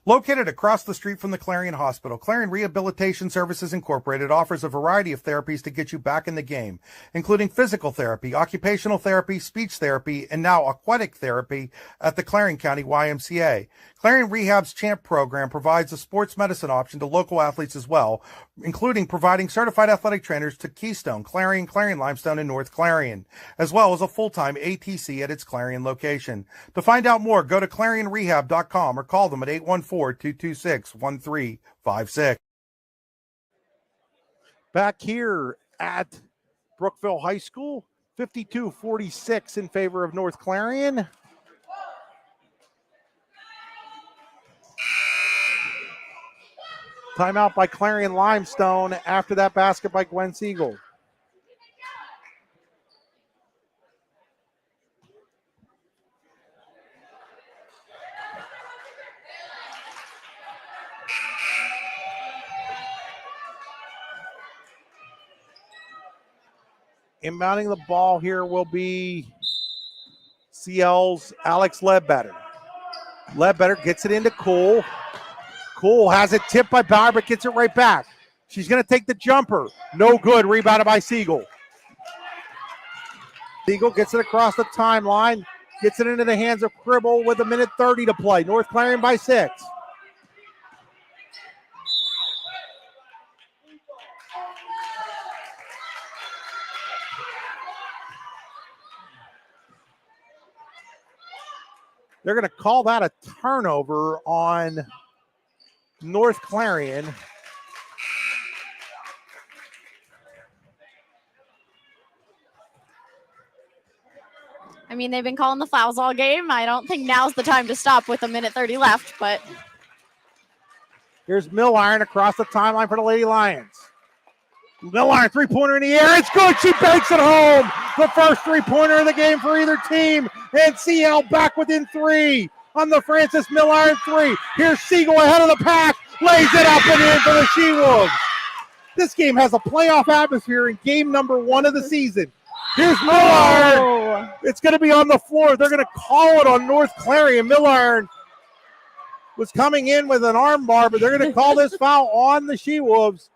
Located across the street from the Clarion Hospital, Clarion Rehabilitation Services Incorporated offers a variety of therapies to get you back in the game, including physical therapy, occupational therapy, speech therapy, and now aquatic therapy at the Clarion County YMCA. Clarion Rehab's CHAMP program provides a sports medicine option to local athletes as well, including providing certified athletic trainers to Keystone, Clarion, Clarion-Limestone, and North Clarion, as well as a full-time ATC at its Clarion location. To find out more, go to clarionrehab.com or call them at 814-226-1356. Back here at Brookville High School, 52-46 in favor of North Clarion. Timeout by Clarion-Limestone after that basket by Gwen Siegel. Inbounding the ball here will be CL's Alex Ledbetter. Ledbetter gets it into Cole. Cole has it tipped by Bauer, but gets it right back. She's going to take the jumper. No good. Rebounded by Siegel. Siegel gets it across the timeline. Gets it into the hands of Cribble with a minute 30 to play. North Clarion by 6. They're going to call that a turnover on North Clarion. I mean, they've been calling the fouls all game. I don't think now's the time to stop with a minute 30 left, but. Here's Milliron across the timeline for the Lady Lions. Milliron, three-pointer in the air. It's good. She banks it home. The first three-pointer of the game for either team. And CL back within 3 on the Frances Milliron 3. Here's Siegel ahead of the pack. Lays it up and in for the She-Wolves. This game has a playoff atmosphere in game number 1 of the season. Here's Milliron. Oh. It's going to be on the floor. They're going to call it on North Clarion. Milliron was coming in with an arm bar, but they're going to call this foul on the She-Wolves,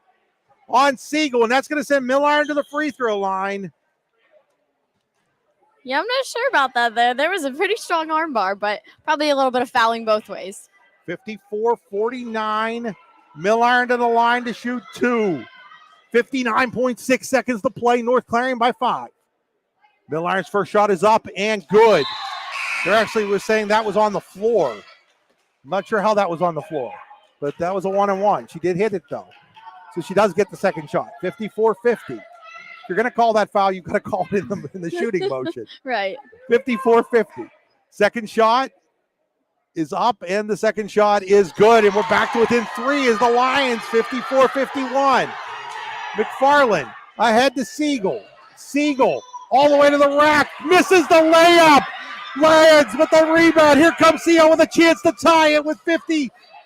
on Siegel, and that's going to send Milliron to the free throw line. Yeah, I'm not sure about that there. There was a pretty strong arm bar, but probably a little bit of fouling both ways. 54-49. Milliron to the line to shoot 2. 59.6 seconds to play. North Clarion by 5. Milliron's first shot is up and good. They're actually was saying that was on the floor. I'm not sure how that was on the floor, but that was a 1-and-1. She did hit it, though. So she does get the second shot. 54-50. If you're going to call that foul, you've got to call it in the shooting motion. Right. 54-50. Second shot is up, and the second shot is good, and we're back to within 3 as the Lions 54-51. McFarland ahead to Siegel. Siegel all the way to the rack, misses the layup. Lions with the rebound. Here comes Siegel with a chance to tie it with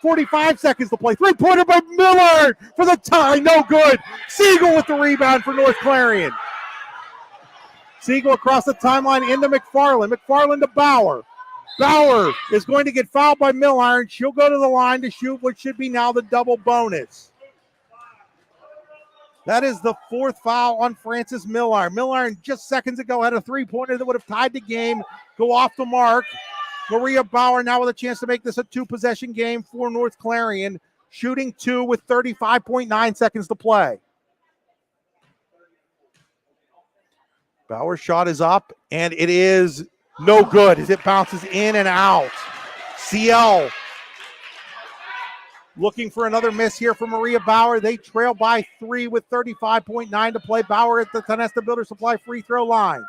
45 seconds to play. Three-pointer by Miller for the tie, no good. Siegel with the rebound for North Clarion. Siegel across the timeline into McFarland. McFarland to Bauer. Bauer is going to get fouled by Milliron. She'll go to the line to shoot what should be now the double bonus. That is the 4th foul on Frances Milliron. Milliron just seconds ago had a three-pointer that would have tied the game, go off the mark. Maria Bauer now with a chance to make this a 2-possession game for North Clarion, shooting 2 with 35.9 seconds to play. Bauer's shot is up, and it is no good as it bounces in and out. CL looking for another miss here for Maria Bauer. They trail by 3 with 35.9 to play. Bauer at the Tonesta Builder Supply free throw line.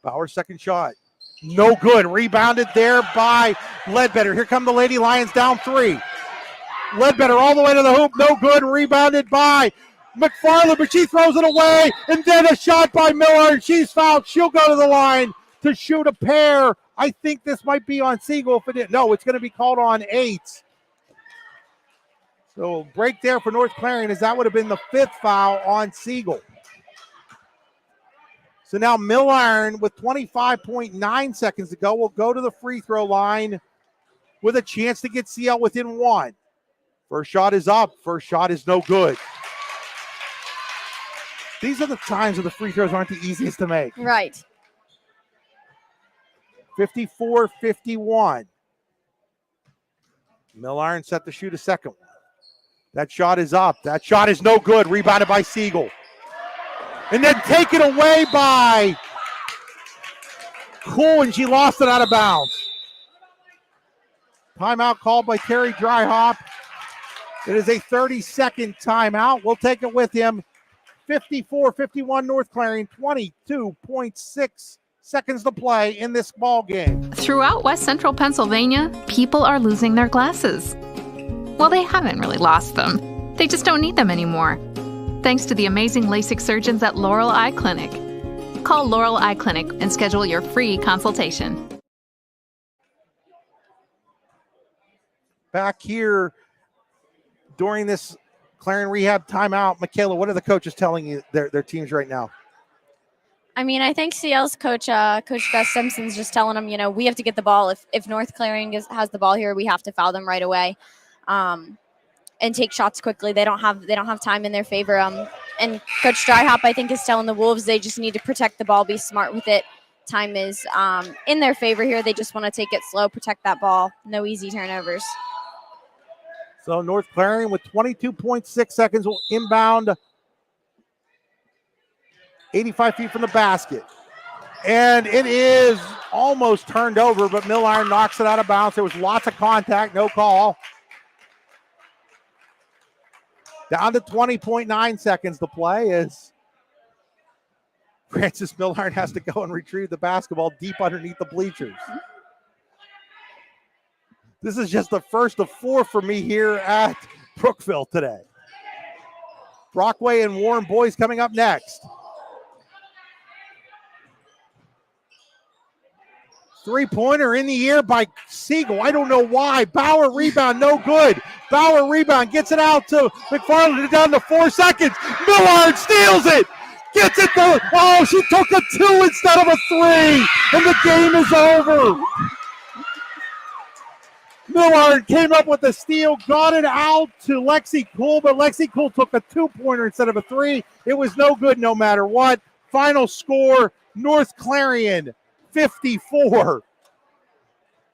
Bauer's second shot. No good. Rebounded there by Ledbetter. Here come the Lady Lions down 3. Ledbetter all the way to the hoop. No good. Rebounded by McFarland, but she throws it away. And then a shot by Miller. She's fouled. She'll go to the line to shoot a pair. I think this might be on Siegel. If it didn't. No, it's going to be called on Yates. So break there for North Clarion, as that would have been the 5th foul on Siegel. So now Milliron with 25.9 seconds to go will go to the free throw line with a chance to get CL within 1. First shot is up. First shot is no good. These are the times where the free throws aren't the easiest to make. Right. 54-51. Milliron set to shoot a second one. That shot is up. That shot is no good. Rebounded by Siegel. And then taken away by Cool, and she lost it out of bounds. Timeout called by Terry Dryhoff. It is a 30-second timeout. We'll take it with him. 54-51 North Clarion, 22.6 seconds to play in this ball game. Throughout West Central Pennsylvania, people are losing their glasses. Well, they haven't really lost them. They just don't need them anymore. Thanks to the amazing LASIK surgeons at Laurel Eye Clinic. Call Laurel Eye Clinic and schedule your free consultation. Back here during this Clarion rehab timeout, Michaela, what are the coaches telling you their teams right now? I mean, I think CL's coach, Coach Gus Simpson's just telling them, we have to get the ball. If North Clarion has the ball here, we have to foul them right away. And take shots quickly. They don't have time in their favor. And Coach Dryhoff, I think, is telling the Wolves they just need to protect the ball, be smart with it. Time is in their favor here. They just want to take it slow, protect that ball. No easy turnovers. So North Clarion with 22.6 seconds will inbound 85 feet from the basket. And it is almost turned over, but Milliron knocks it out of bounds. There was lots of contact, no call. Down to 20.9 seconds to play as Frances Milliron has to go and retrieve the basketball deep underneath the bleachers. This is just the first of 4 for me here at Brookville today. Brockway and Warren boys coming up next. Three-pointer in the air by Siegel. I don't know why. Bauer rebound, no good. Bauer rebound, gets it out to McFarland, down to 4 seconds. Millard steals it. Gets it to, she took a 2 instead of a 3. And the game is over. Millard came up with a steal, got it out to Lexi Cool, but Lexi Cool took a 2-pointer instead of a 3. It was no good no matter what. Final score, North Clarion 54.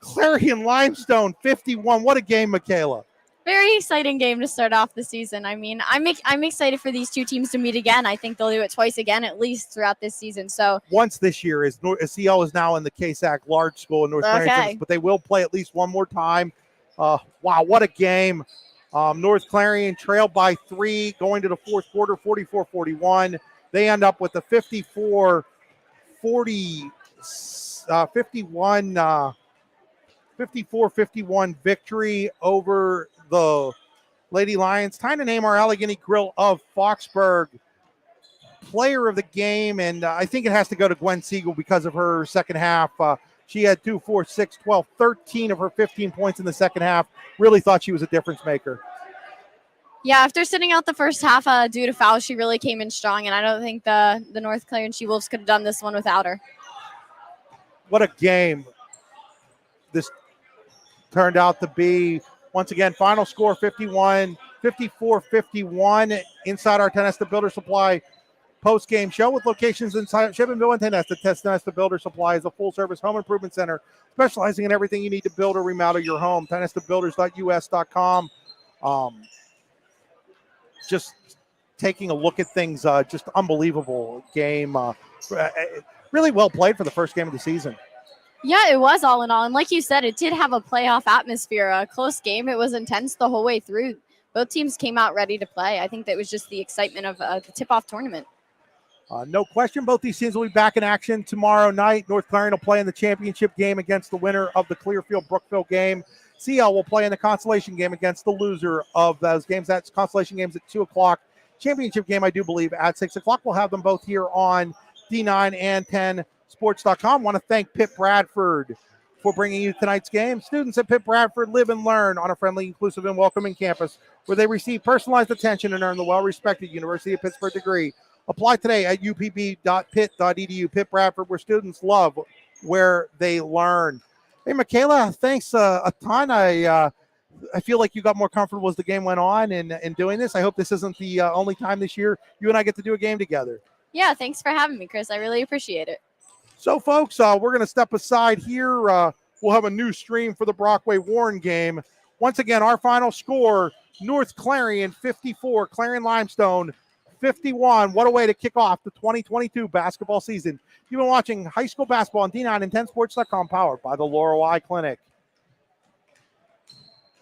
Clarion-Limestone 51. What a game, Michaela. Very exciting game to start off the season. I mean, I'm excited for these two teams to meet again. I think they'll do it twice again at least throughout this season. So once this year is CL is now in the KSAC large school in North Clarion, but they will play at least one more time. Wow, what a game. North Clarion trailed by 3 going to the fourth quarter, 44-41. They end up with a 51 54-51 victory over the Lady Lions. Time to name our Allegheny Grill of Foxburg player of the game, and I think it has to go to Gwen Siegel because of her second half. She had 2, 4, 6, 12, 13 of her 15 points in the second half. Really thought she was a difference maker. Yeah, after sitting out the first half due to fouls, she really came in strong, and I don't think the North Clarion She-Wolves could have done this one without her. What a game this turned out to be. Once again, final score 54-51 inside our Tenesta Builder Supply post-game show with locations inside Shippenville and Tenesta. Tenesta Builder Supply is a full-service home improvement center specializing in everything you need to build or remodel your home. TenestaBuilders.us.com. Just taking a look at things, just unbelievable game. Really well played for the first game of the season. Yeah, it was all in all. And like you said, it did have a playoff atmosphere, a close game. It was intense the whole way through. Both teams came out ready to play. I think that was just the excitement of the tip-off tournament. No question, both these teams will be back in action tomorrow night. North Clarion will play in the championship game against the winner of the Clearfield-Brookville game. CL will play in the consolation game against the loser of those games. That's consolation games at 2 o'clock. Championship game, I do believe, at 6 o'clock. We'll have them both here on D9 and 10sports.com. Want to thank Pitt Bradford for bringing you tonight's game. Students at Pitt Bradford live and learn on a friendly, inclusive, and welcoming campus where they receive personalized attention and earn the well-respected University of Pittsburgh degree. Apply today at upb.pitt.edu. Pitt Bradford, where students love where they learn. Hey, Michaela, thanks a ton. I feel like you got more comfortable as the game went on in doing this. I hope this isn't the only time this year you and I get to do a game together. Yeah, thanks for having me, Chris. I really appreciate it. So, folks, we're going to step aside here. We'll have a new stream for the Brockway-Warren game. Once again, our final score, North Clarion 54, Clarion-Limestone 51. What a way to kick off the 2022 basketball season. You've been watching high school basketball on D9 and 10sports.com, powered by the Laurel Eye Clinic.